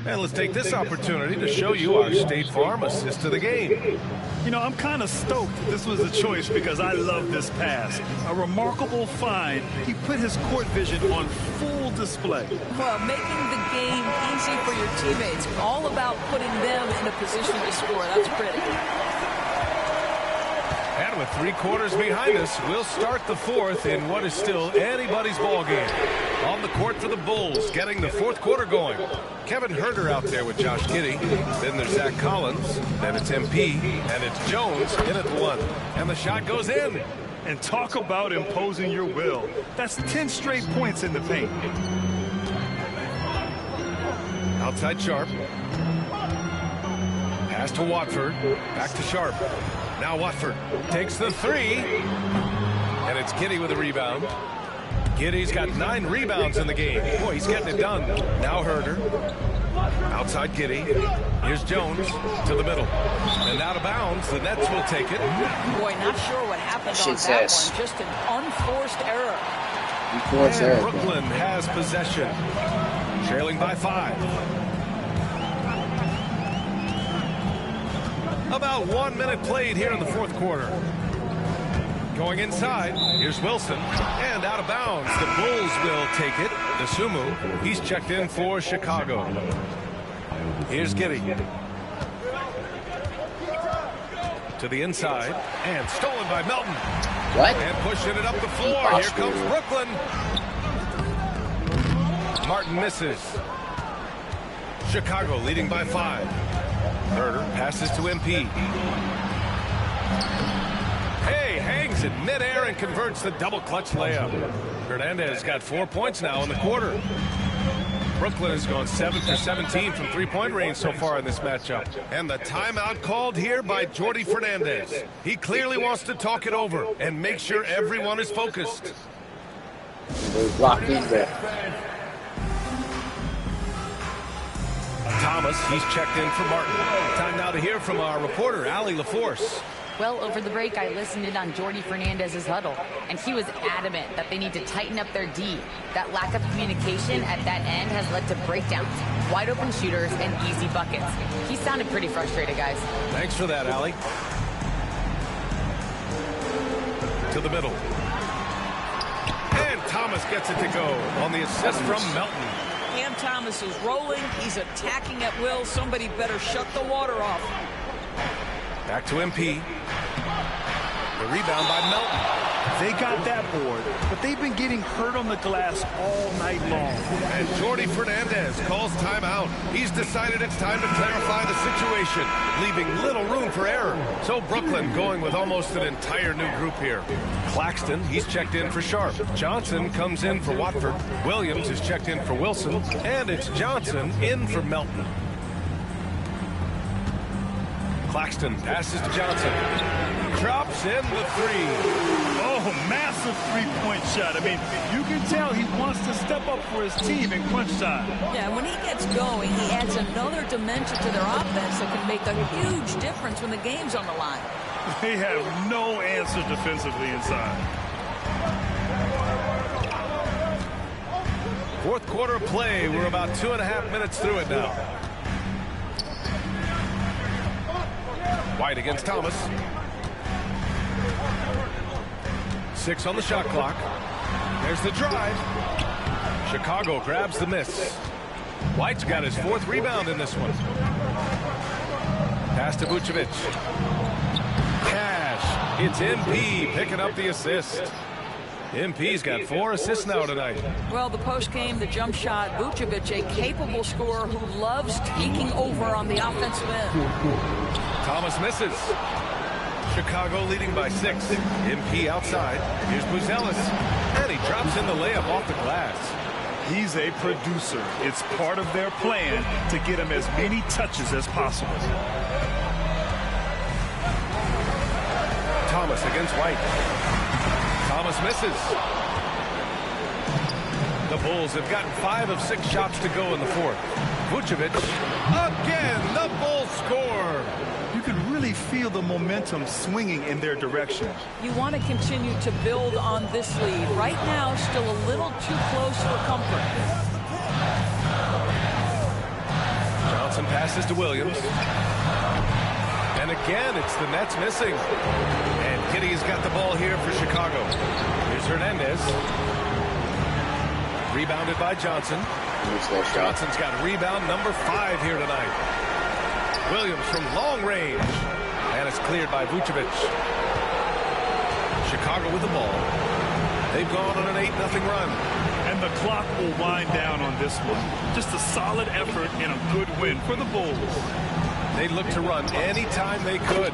And let's take this opportunity to show you our State Farm assist of the game. You know, I'm kind of stoked this was a choice because I love this pass. A remarkable find. He put his court vision on full display. Well, making the game easy for your teammates. All about putting them in a position to score. That's pretty. And with 3 quarters behind us, we'll start the fourth in what is still anybody's ball game. On the court for the Bulls, getting the fourth quarter going. Kevin Huerter out there with Josh Giddey. Then there's Zach Collins. Then it's MP. And it's Jones in at the 1. And the shot goes in. And talk about imposing your will. That's 10 straight points in the paint. Outside Sharp. Pass to Watford. Back to Sharp. Now Watford takes the 3. And it's Giddey with a rebound. Giddey's got 9 rebounds in the game. Boy, he's getting it done. Now Huerter. Outside Giddey. Here's Jones to the middle. And out of bounds, the Nets will take it. Boy, not sure what happened on that one. Just an unforced error. And Brooklyn has possession. Trailing by 5. About 1 minute played here in the fourth quarter. Going inside, here's Wilson, and out of bounds. The Bulls will take it. Dosunmu, he's checked in for Chicago. Here's Giddey. To the inside, and stolen by Melton. What? And pushing it up the floor. Here comes Brooklyn. Martin misses. Chicago leading by 5. Huerter passes to MP. Hey, hangs in midair and converts the double clutch layup. Hernandez got 4 points now in the quarter. Brooklyn has gone 7 for 17 from three-point range so far in this matchup. And the timeout called here by Jordi Fernandez. He clearly wants to talk it over and make sure everyone is focused. Locked in there. Thomas, he's checked in for Martin. Time now to hear from our reporter, Allie LaForce. Well, over the break, I listened in on Jordi Fernandez's huddle, and he was adamant that they need to tighten up their D. That lack of communication at that end has led to breakdowns, wide open shooters, and easy buckets. He sounded pretty frustrated, guys. Thanks for that, Allie. To the middle. And Thomas gets it to go on the assist from Melton. Cam Thomas is rolling. He's attacking at will. Somebody better shut the water off. Back to MP. The rebound by Melton. They got that board, but they've been getting hurt on the glass all night long. And Jordi Fernandez calls timeout. He's decided it's time to clarify the situation, leaving little room for error. So Brooklyn going with almost an entire new group here. Claxton, he's checked in for Sharp. Johnson comes in for Watford. Williams is checked in for Wilson. And it's Johnson in for Melton. Claxton passes to Johnson. Drops in the three. Oh, massive three-point shot. I mean, you can tell he wants to step up for his team in crunch time. Yeah, when he gets going, he adds another dimension to their offense that can make a huge difference when the game's on the line. They have no answer defensively inside. Fourth quarter of play. We're about 2.5 minutes through it now. White against Thomas. 6 on the shot clock. There's the drive. Chicago grabs the miss. White's got his 4th rebound in this one. Pass to Vucevic. Cash. It's MP picking up the assist. MP's got 4 assists now tonight. Well, the post game, the jump shot, Vucevic, a capable scorer who loves taking over on the offensive end. Thomas misses. Chicago leading by 6. MP outside. Here's Buzelis. And he drops in the layup off the glass. He's a producer. It's part of their plan to get him as many touches as possible. Thomas against White. Thomas misses. The Bulls have gotten 5 of 6 shots to go in the 4th. Vucevic. Again, the Bulls score. You can really feel the momentum swinging in their direction. You want to continue to build on this lead. Right now, still a little too close for comfort. Johnson passes to Williams. And again, it's the Nets missing. And Giddey's got the ball here for Chicago. Here's Hernandez. Rebounded by Johnson. Johnson's got rebound number 5 here tonight. Williams from long range. And it's cleared by Vucevic. Chicago with the ball. They've gone on an 8-0 run. And the clock will wind down on this one. Just a solid effort and a good win for the Bulls. They looked to run anytime they could.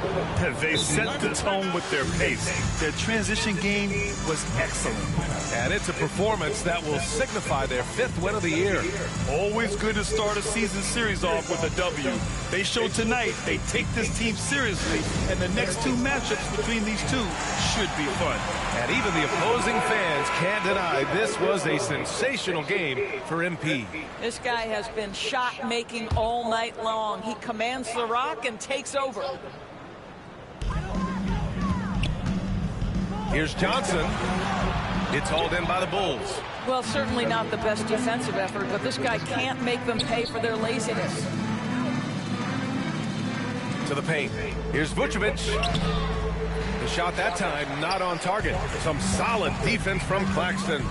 They set the tone with their pace. Their transition game was excellent. And it's a performance that will signify their 5th win of the year. Always good to start a season series off with a W. They showed tonight they take this team seriously, and the next 2 matchups between these two should be fun. And even the opposing fans can't deny this was a sensational game for MP. This guy has been shot-making all night long. He commands the rock and takes over. Here's Johnson. It's hauled in by the Bulls. Well, certainly not the best defensive effort, but this guy can't make them pay for their laziness. To the paint. Here's Vucevic. The shot that time not on target. Some solid defense from Claxton.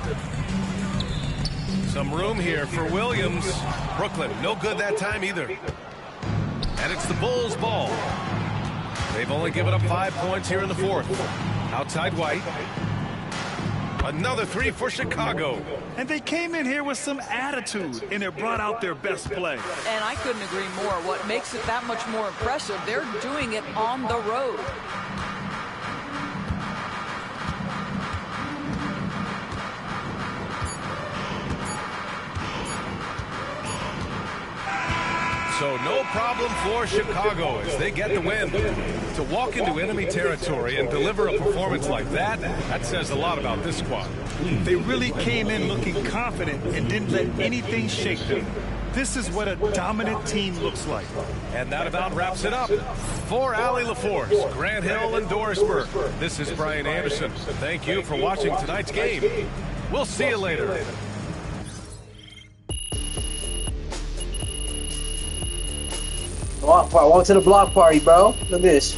Some room here for Williams. Brooklyn, no good that time either. And it's the Bulls' ball. They've only given up 5 points here in the 4th. Outside White. Another 3 for Chicago. And they came in here with some attitude, and it brought out their best play. And I couldn't agree more. What makes it that much more impressive, they're doing it on the road. So no problem for Chicago as they get the win. To walk into enemy territory and deliver a performance like that, that says a lot about this squad. They really came in looking confident and didn't let anything shake them. This is what a dominant team looks like. And that about wraps it up. For Allie LaForce, Grant Hill, and Doris Burke, this is Brian Anderson. Thank you for watching tonight's game. We'll see you later. Block party. Welcome to the block party, bro. Look at this.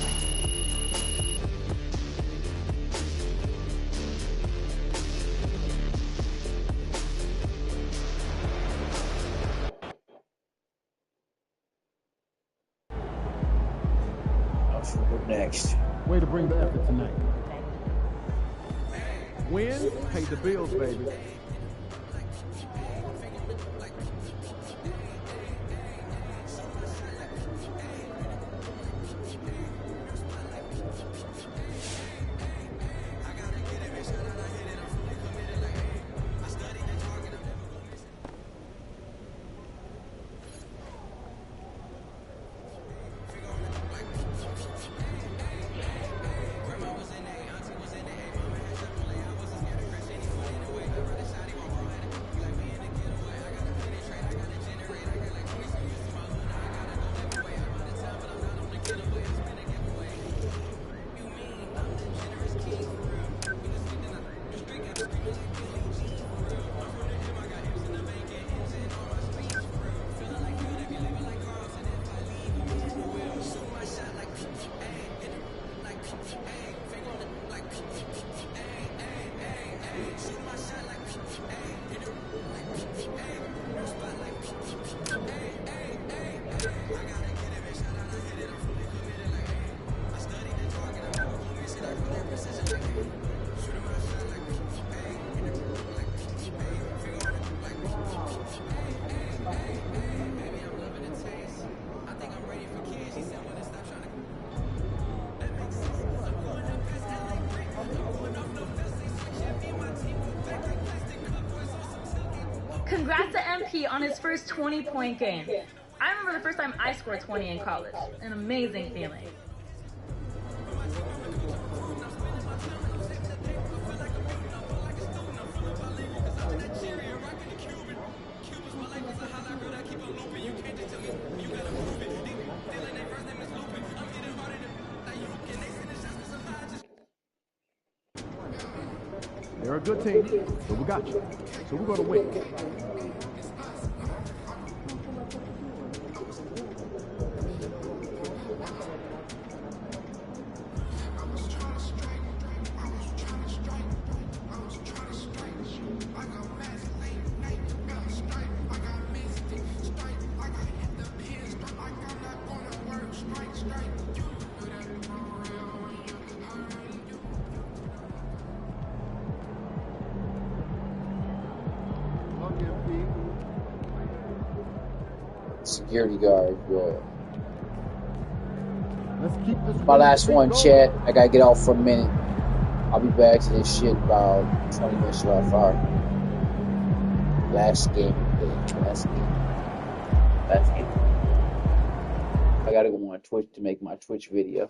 Next. Way to bring the effort tonight. Win, pay the bills, baby. Congrats to MP on his first 20-point game. I remember the first time I scored 20 in college. An amazing feeling. They're a good team, but we got you. So we're going to win. Security guard, bro. Let's keep this my last one, chat. I gotta get off for a minute. I'll be back to this shit about 20 minutes to our fire. Last game. I gotta go on Twitch to make my Twitch video.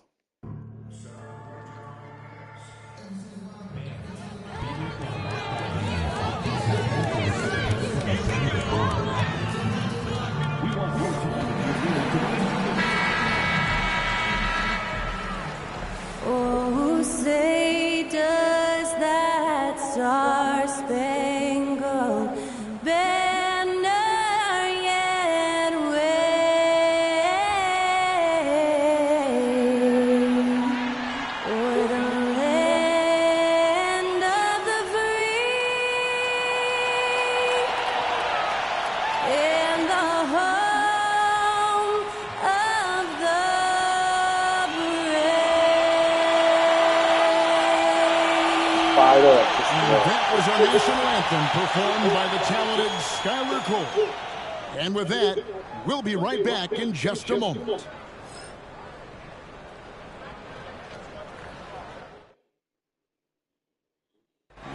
Oh, say does that star-spangled banner yet wave o'er the land of the free and the home of the That was our national anthem performed by the talented Skylar Cole. And with that, we'll be right back in just a moment.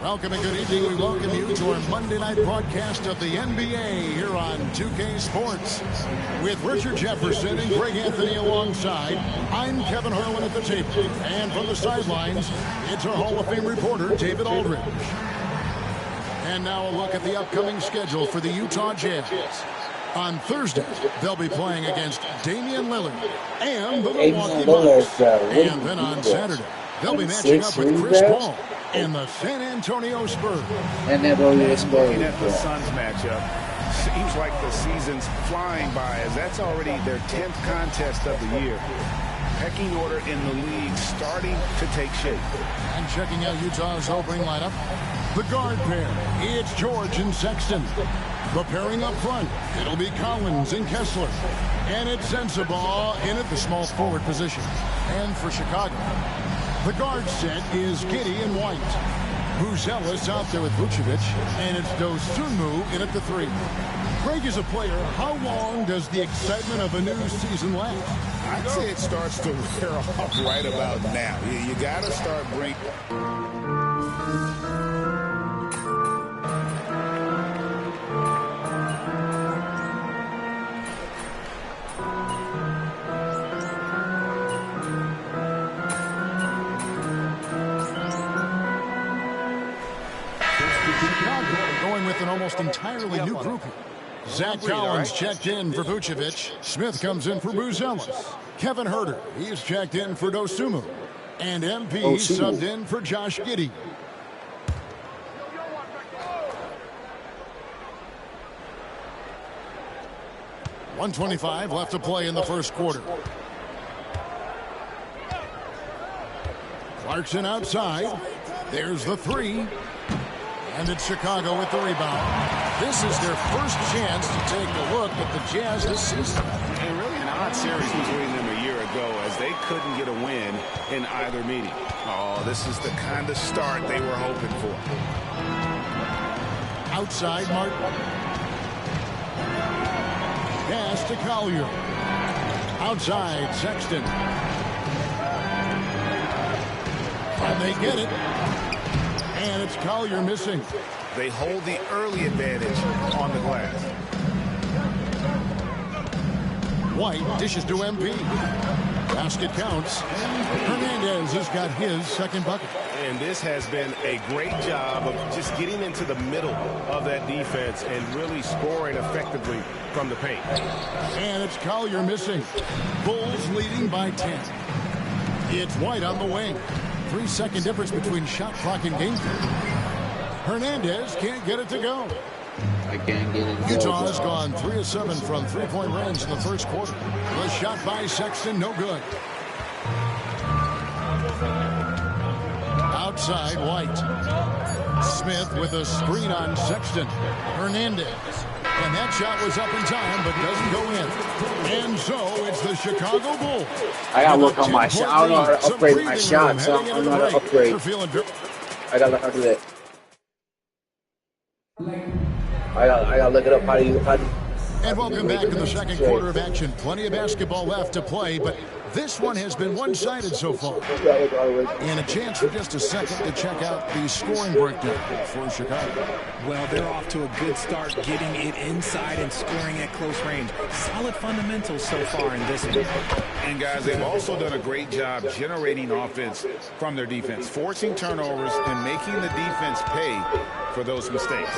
Welcome and good evening. We welcome you to our Monday night broadcast of the NBA here on 2K Sports. With Richard Jefferson and Greg Anthony alongside, I'm Kevin Harlan at the table. And from the sidelines, it's our Hall of Fame reporter, David Aldridge. And now a look at the upcoming schedule for the Utah Jazz. On Thursday, they'll be playing against Damian Lillard and the Milwaukee Bucks. And then on Saturday, they'll be matching up with Chris Paul and the San Antonio Spurs. And then looking at the Suns matchup, seems like the season's flying by, as that's already their 10th contest of the year. Pecking order in the league starting to take shape. And checking out Utah's opening lineup, the guard pair, it's George and Sexton. The pairing up front, it'll be Collins and Kessler. And it's Sensabaugh in at the small forward position. And for Chicago, the guard set is Giddey and White. Buzelis out there with Vucevic, and it's Dosunmu in at the 3. Greg, is a player, how long does the excitement of a new season last? I'd say it starts to wear off right about now. You got to start bringing... Going with an almost entirely new group here. Zach Collins checked in for Vucevic. Smith comes in for Buzelis. Kevin Huerter, he's checked in for Dosunmu. And MP subbed in for Josh Giddey. .125 left to play in the first quarter. Clarkson outside. There's the 3. And it's Chicago with the rebound. This is their first chance to take a look at the Jazz this season. And really an odd series between them a year ago, as they couldn't get a win in either meeting. Oh, this is the kind of start they were hoping for. Outside, Martin. Pass to Collier. Outside, Sexton. And they get it. And it's Collier missing. They hold the early advantage on the glass. White dishes to MP. Basket counts. Hernandez has got his second bucket. And this has been a great job of just getting into the middle of that defense and really scoring effectively from the paint. And it's Collier missing. Bulls leading by 10. It's White on the wing. 3-second difference between shot clock and game time. Hernandez can't get it to go. I can't get it. Utah has gone 3 of 7 from three-point range in the first quarter. The shot by Sexton, no good. Outside, White. Smith with a screen on Sexton. Hernandez. And that shot was up in time, but doesn't go in. And so it's the Chicago Bulls. I gotta look on my shot. I don't know how to upgrade my shots. I don't know how to upgrade. I gotta learn how to do that. I gotta look it up. How do you And welcome back to the second quarter of action. Plenty of basketball left to play, but this one has been one-sided so far. And a chance for just a second to check out the scoring breakdown for Chicago. Well, they're off to a good start getting it inside and scoring at close range. Solid fundamentals so far in this one. And guys, they've also done a great job generating offense from their defense, forcing turnovers and making the defense pay for those mistakes.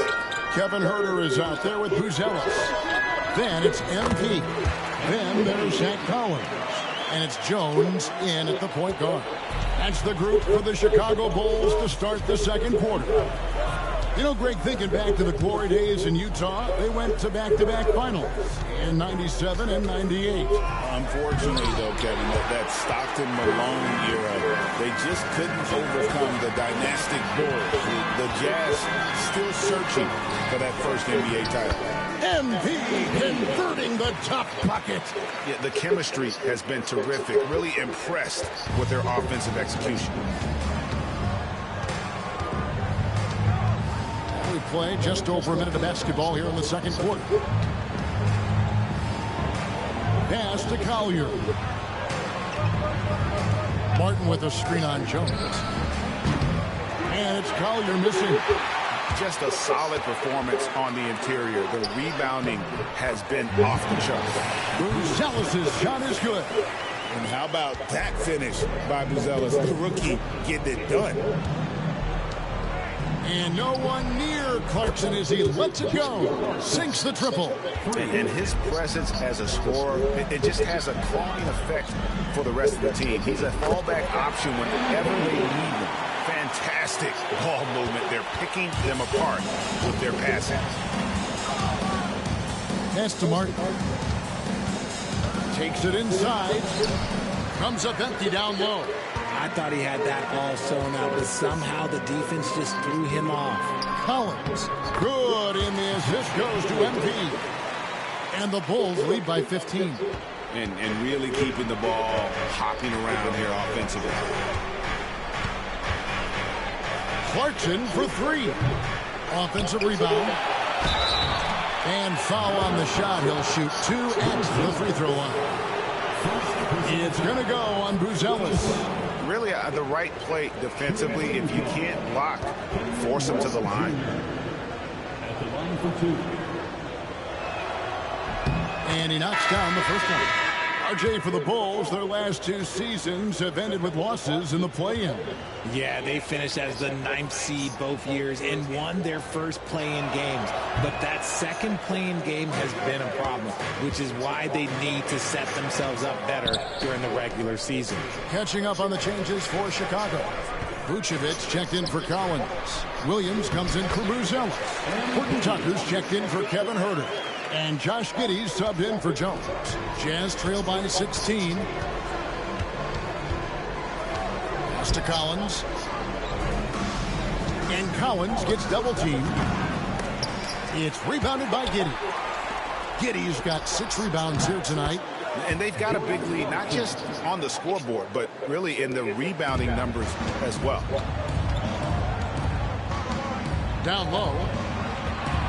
Kevin Huerter is out there with Buzelis. Then it's MP. Then there's Zach Collins. And it's Jones in at the point guard. That's the group for the Chicago Bulls to start the second quarter. You know, Greg, thinking back to the glory days in Utah, they went to back-to-back finals in 97 and 98. Unfortunately, though, Kevin, that Stockton-Malone era, they just couldn't overcome the dynastic Bulls. The Jazz still searching for that first NBA title. MP converting the top bucket. Yeah, the chemistry has been terrific. Really impressed with their offensive execution. We play just over a minute of basketball here in the second quarter. Pass to Collier. Martin with a screen on Jones. And it's Collier missing. Just a solid performance on the interior. The rebounding has been off the charts. Buzelis' shot is good. And how about that finish by Buzelis, the rookie, getting it done. And no one near Clarkson as he lets it go. Sinks the triple. And his presence as a scorer, it just has a calming effect for the rest of the team. He's a fallback option whenever they need him. Fantastic ball movement. They're picking them apart with their passing. Pass to Martin. Takes it inside. Comes up empty down low. I thought he had that all sewn up, but somehow the defense just threw him off. Collins, good in the assist goes to MP. And the Bulls lead by 15. And really keeping the ball hopping around here offensively. Clarkson for three. Offensive rebound. And foul on the shot. He'll shoot 2 at the free throw line. It's going to go on Buzelis. Really the right play defensively. If you can't block, force him to the line. At the line for 2. And he knocks down the first one. RJ, for the Bulls, their last 2 seasons have ended with losses in the play-in. Yeah, they finished as the 9th seed both years and won their first play-in games. But that second play-in game has been a problem, which is why they need to set themselves up better during the regular season. Catching up on the changes for Chicago. Vucevic checked in for Collins. Williams comes in for Buzelis. Horton Tucker's checked in for Kevin Huerter. And Josh Giddey subbed in for Jones. Jazz trail by 16. Pass to Collins. And Collins gets double teamed. It's rebounded by Giddey. Giddey's got 6 rebounds here tonight. And they've got a big lead, not just on the scoreboard, but really in the rebounding numbers as well. Down low.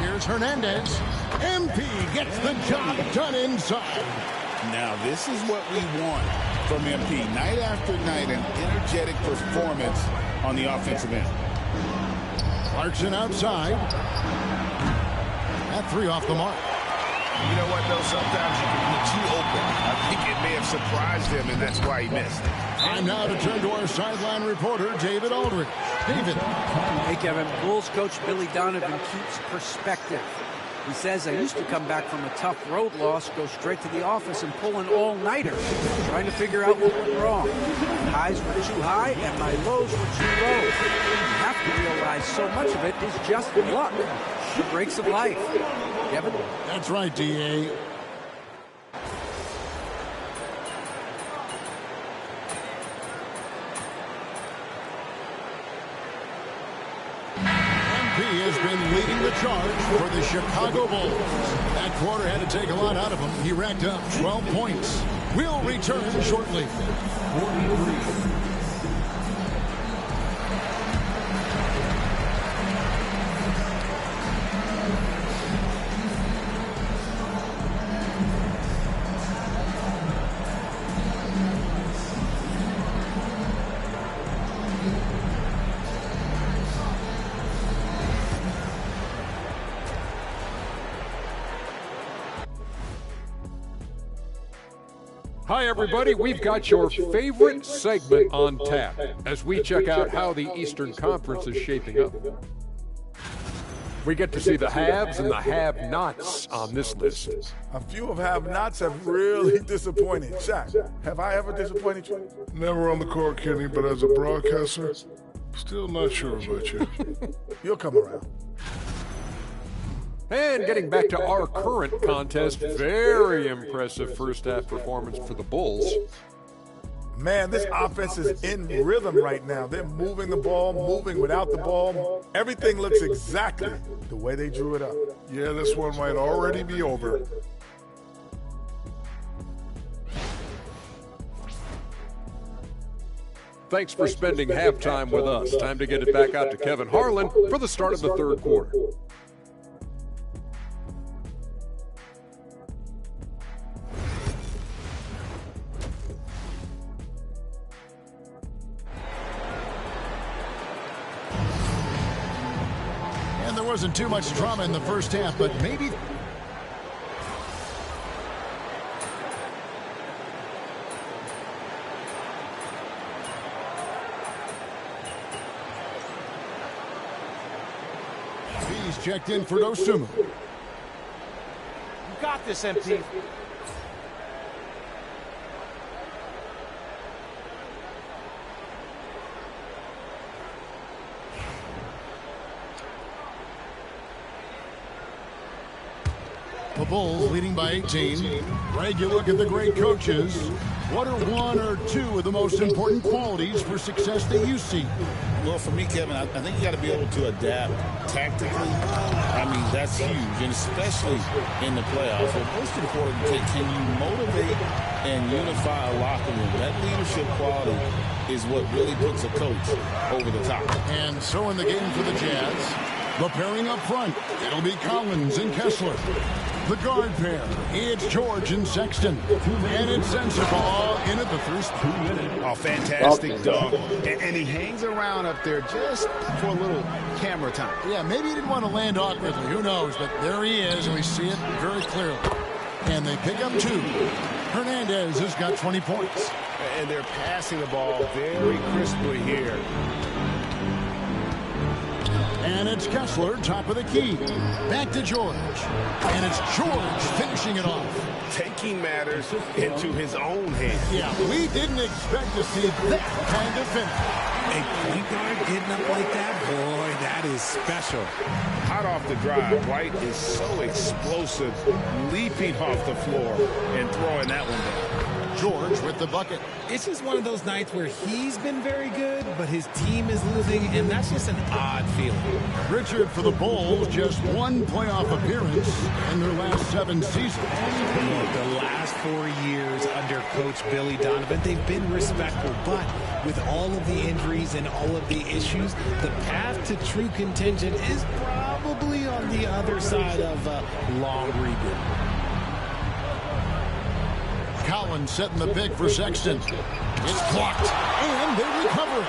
Here's Hernandez. MP gets the job done inside. Now, this is what we want from MP. Night after night, an energetic performance on the offensive end. Clarkson outside. That 3 off the mark. You know what, though? Sometimes you can be too open. I think it may have surprised him, and that's why he missed. Time now to turn to our sideline reporter, David Aldridge. David. Hey, Kevin. Bulls coach Billy Donovan keeps perspective. He says, I used to come back from a tough road loss, go straight to the office and pull an all-nighter, trying to figure out what went wrong. My highs were too high and my lows were too low. You have to realize so much of it is just luck. The breaks of life. Kevin? That's right, D.A. Has been leading the charge for the Chicago Bulls. That quarter had to take a lot out of him. He racked up 12 points. We'll return shortly. 43. Hi, everybody. We've got your favorite segment on tap as we check out how the Eastern Conference is shaping up. We get to see the haves and the have-nots on this list. A few of have-nots have really disappointed. Shaq, have I ever disappointed you? Never on the court, Kenny, but as a broadcaster, still not sure about you. You'll come around. And getting back to our current contest, very impressive first-half performance for the Bulls. Man, this offense is in rhythm right now. They're moving the ball, moving without the ball. Everything looks exactly the way they drew it up. Yeah, this one might already be over. Thanks for spending halftime with us. Time to get it back out to Kevin Harlan for the start of the third quarter. And there wasn't too much drama in the first half, but maybe... He's checked in for Dosunmu. You got this, MP. The Bulls leading by 18. Greg, you look at the great coaches. What are one or two of the most important qualities for success that you see? Well, for me, Kevin, I think you got to be able to adapt tactically. I mean, that's huge, and especially in the playoffs. But most important, can you motivate and unify a locker room? That leadership quality is what really puts a coach over the top. And so in the game for the Jazz, the pairing up front, it'll be Collins and Kessler. The guard pair, it's George and Sexton. And it's Sensabaugh in at the first 2 minutes. Oh, fantastic dunk. And he hangs around up there just for a little camera time. Yeah, maybe he didn't want to land awkwardly. Who knows? But there he is, and we see it very clearly. And they pick up 2. Hernandez has got 20 points. And they're passing the ball very crisply here. And it's Kessler, top of the key. Back to George. And it's George finishing it off. Taking matters into his own hands. Yeah, we didn't expect to see that kind of finish. A point guard getting up like that, boy, that is special. Hot off the drive, White is so explosive, leaping off the floor and throwing that one down. George with the bucket. It's just one of those nights where he's been very good, but his team is losing, and that's just an odd feeling. Richard for the Bulls, just 1 playoff appearance in their last 7 seasons. The last 4 years under Coach Billy Donovan, they've been respectful, but with all of the injuries and all of the issues, the path to true contention is probably on the other side of a long rebuild. Collins setting the pick for Sexton. It's blocked, and they recover it.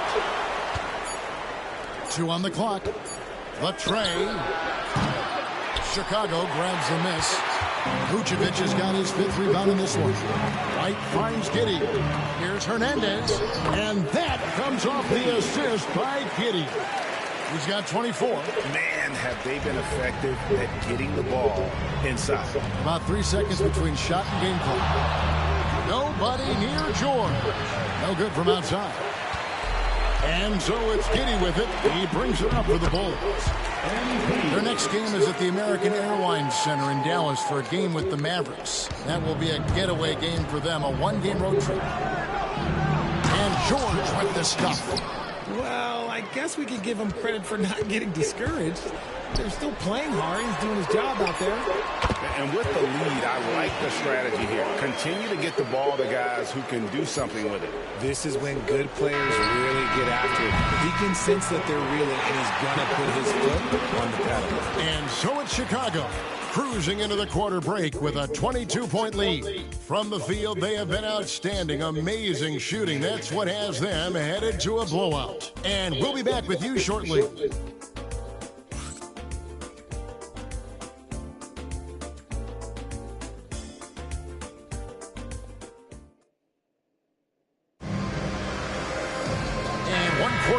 2 on the clock. The tray. Chicago grabs the miss. Vucevic has got his 5th rebound in this one. White finds Giddey. Here's Hernandez, and that comes off the assist by Giddey. He's got 24. Man, have they been effective at getting the ball inside. About 3 seconds between shot and game clock. Nobody near George. No good from outside. And so it's Giddey with it. He brings it up for the Bulls. Their next game is at the American Airlines Center in Dallas for a game with the Mavericks. That will be a getaway game for them, a 1-game road trip. And George with the stuff. Well, I guess we could give him credit for not getting discouraged. They're still playing hard. He's doing his job out there. And with the lead, I like the strategy here. Continue to get the ball to guys who can do something with it. This is when good players really get after it. He can sense that they're reeling, and he's going to put his foot on the pedal. And so it's Chicago, cruising into the quarter break with a 22-point lead. From the field, they have been outstanding, amazing shooting. That's what has them headed to a blowout. And we'll be back with you shortly.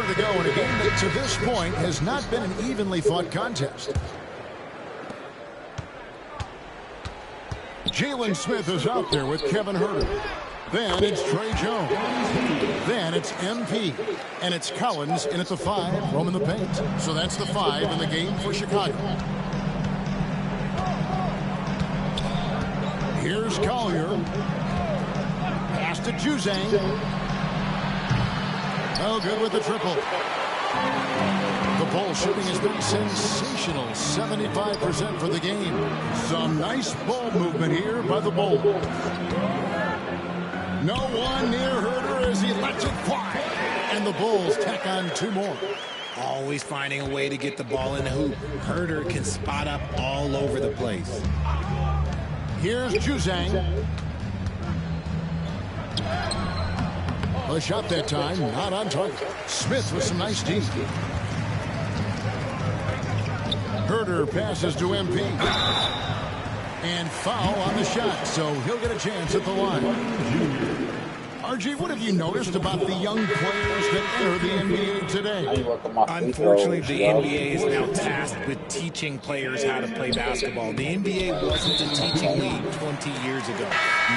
To go in a game that to this point has not been an evenly fought contest. Jalen Smith is out there with Kevin Huerter. Then it's Trey Jones. Then it's MP. And it's Collins in at the 5, roaming the paint. So that's the 5 in the game for Chicago. Here's Collier. Pass to Juzang. No good with the triple. The Bulls shooting has been sensational. 75% for the game. Some nice ball movement here by the Bulls. No one near Huerter as he lets it fly. And the Bulls tack on 2 more. Always finding a way to get the ball in the hoop. Huerter can spot up all over the place. Here's Juzang. A shot that time, not on target. Smith with some nice deep. Huerter passes to MP. And foul on the shot, so he'll get a chance at the line. Margie, what have you noticed about the young players that enter the NBA today? Unfortunately, the NBA is now tasked with teaching players how to play basketball. The NBA wasn't a teaching league 20 years ago.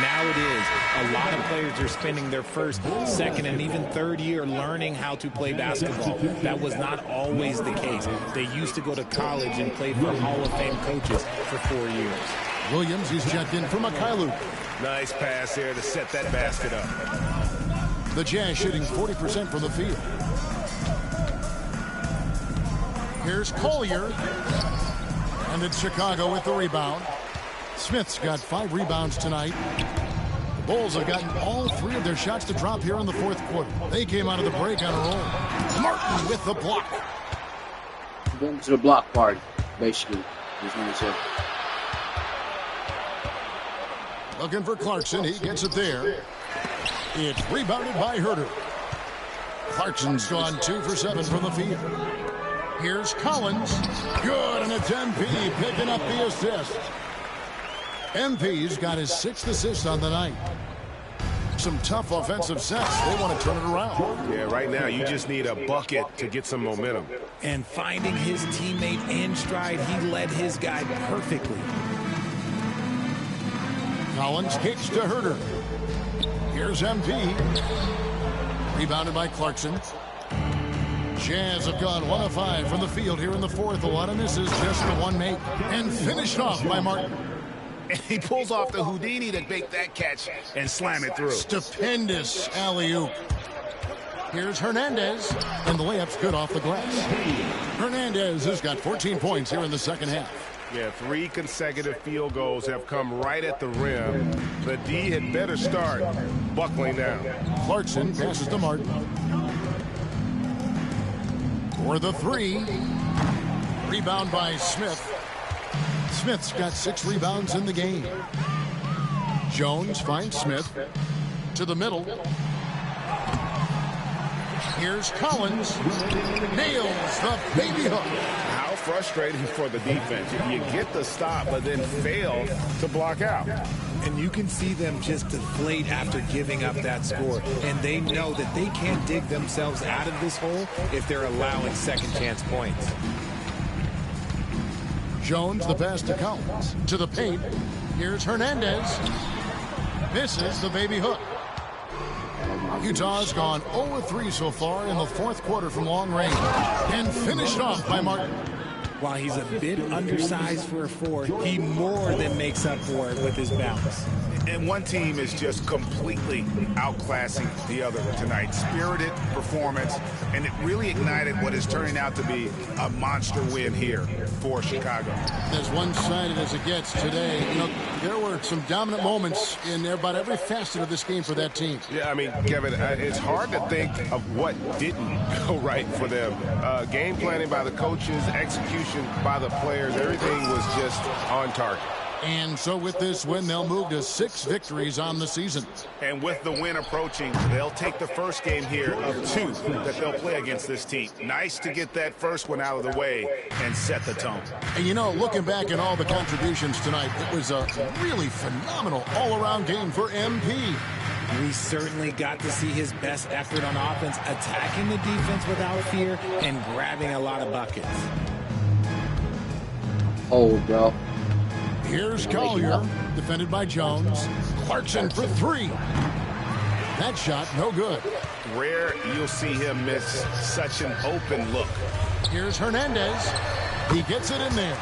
Now it is. A lot of players are spending their first, second, and even third year learning how to play basketball. That was not always the case. They used to go to college and play for Hall of Fame coaches for 4 years. Williams is checked in for Mikhailuk. Nice pass there to set that basket up. The Jazz shooting 40% from the field. Here's Collier. And it's Chicago with the rebound. Smith's got 5 rebounds tonight. The Bulls have gotten all 3 of their shots to drop here in the fourth quarter. They came out of the break on a roll. Martin with the block. Going to the block party, basically. Is what he said. Looking for Clarkson. He gets it there. It's rebounded by Herter. Clarkson's gone 2 for 7 from the field. Here's Collins. Good, and it's MP picking up the assist. MP's got his 6th assist on the night. Some tough offensive sets. They want to turn it around. Yeah, right now you just need a bucket to get some momentum. And finding his teammate in stride, he led his guy perfectly. Collins kicks to Herter. Here's MP. Rebounded by Clarkson. Jazz have gone 1 of 5 from the field here in the fourth. A lot of misses, just the 1 make. And finished off by Martin. He pulls off the Houdini to make that catch and slam it through. Stupendous alley-oop. Here's Hernandez. And the layup's good off the glass. Hernandez has got 14 points here in the second half. Yeah, 3 consecutive field goals have come right at the rim. The D had better start buckling down. Clarkson passes to Martin. For the 3. Rebound by Smith. Smith's got 6 rebounds in the game. Jones finds Smith. To the middle. Here's Collins. Nails the baby hook. How frustrating for the defense. If you get the stop but then fail to block out. And you can see them just deflate after giving up that score. And they know that they can't dig themselves out of this hole if they're allowing second chance points. Jones, the pass to Collins. To the paint. Here's Hernandez. Misses the baby hook. Utah's gone 0-3 so far in the fourth quarter from long range. And finished off by Martin. While he's a bit undersized for a 4, he more than makes up for it with his bounce. And one team is just completely outclassing the other tonight. Spirited performance, and it really ignited what is turning out to be a monster win here for Chicago. As one-sided as it gets today, you know, there were some dominant moments in about every facet of this game for that team. Yeah, I mean, Kevin, it's hard to think of what didn't go right for them. Game planning by the coaches, execution by the players, everything was just on target. And so with this win, they'll move to 6 victories on the season. And with the win approaching, they'll take the first game here of 2 that they'll play against this team. Nice to get that first one out of the way and set the tone. And you know, looking back at all the contributions tonight, it was a really phenomenal all-around game for MP. We certainly got to see his best effort on offense, attacking the defense without fear and grabbing a lot of buckets. Oh, bro. Here's Collier, defended by Jones. Clarkson for 3. That shot, no good. Rare you'll see him miss such an open look. Here's Hernandez. He gets it in there.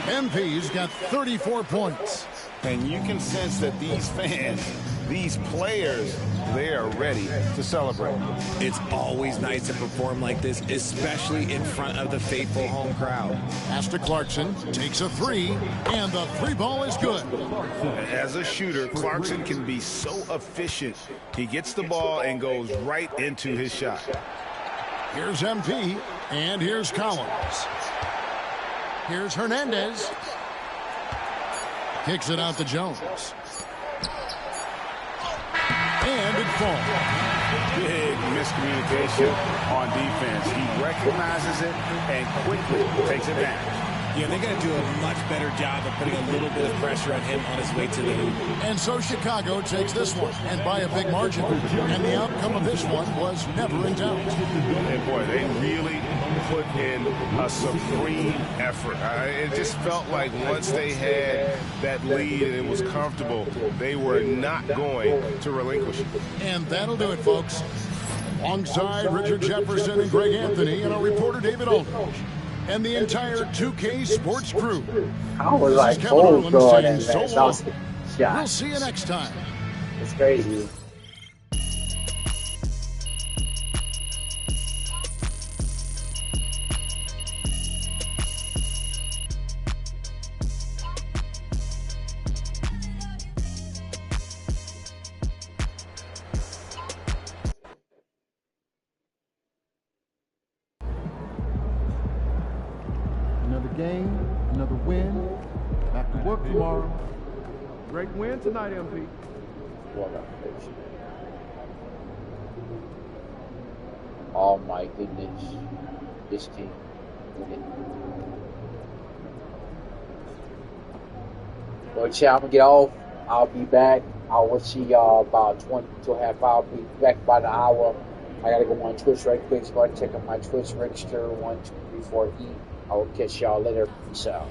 MP's got 34 points. And you can sense that these fans, these players, they are ready to celebrate. It's always nice to perform like this, especially in front of the faithful home crowd. Pass to Clarkson, takes a 3, and the 3 ball is good. As a shooter, Clarkson can be so efficient. He gets the ball and goes right into his shot. Here's MP, and here's Collins. Here's Hernandez. Kicks it out to Jones. And it falls. Big miscommunication on defense. He recognizes it and quickly takes it down. Yeah, they got to do a much better job of putting a little bit of pressure on him on his way to the hoop. And so Chicago takes this one, and by a big margin. And the outcome of this one was never in doubt. And boy, they really put in a supreme effort. It just felt like once they had that lead and it was comfortable, they were not going to relinquish it. And that'll do it, folks. Alongside Richard Jefferson and Greg Anthony and our reporter David Aldridge and the entire 2K Sports crew. I was This like, is Kevin oh, Harlan God, saying man. so That long. was a shot. We'll see you next time. It's crazy. Another game, another win. Back to work tomorrow. Great win tonight, MP. Oh my goodness. This team. Well, chat, I'm gonna get off. I'll be back. I will see y'all about 20 to a half hour. I'll be back about an hour. I gotta go on Twitch right quick, so I check out my Twitch register 1, 2, 3, 4 E. I will catch y'all later. Peace out.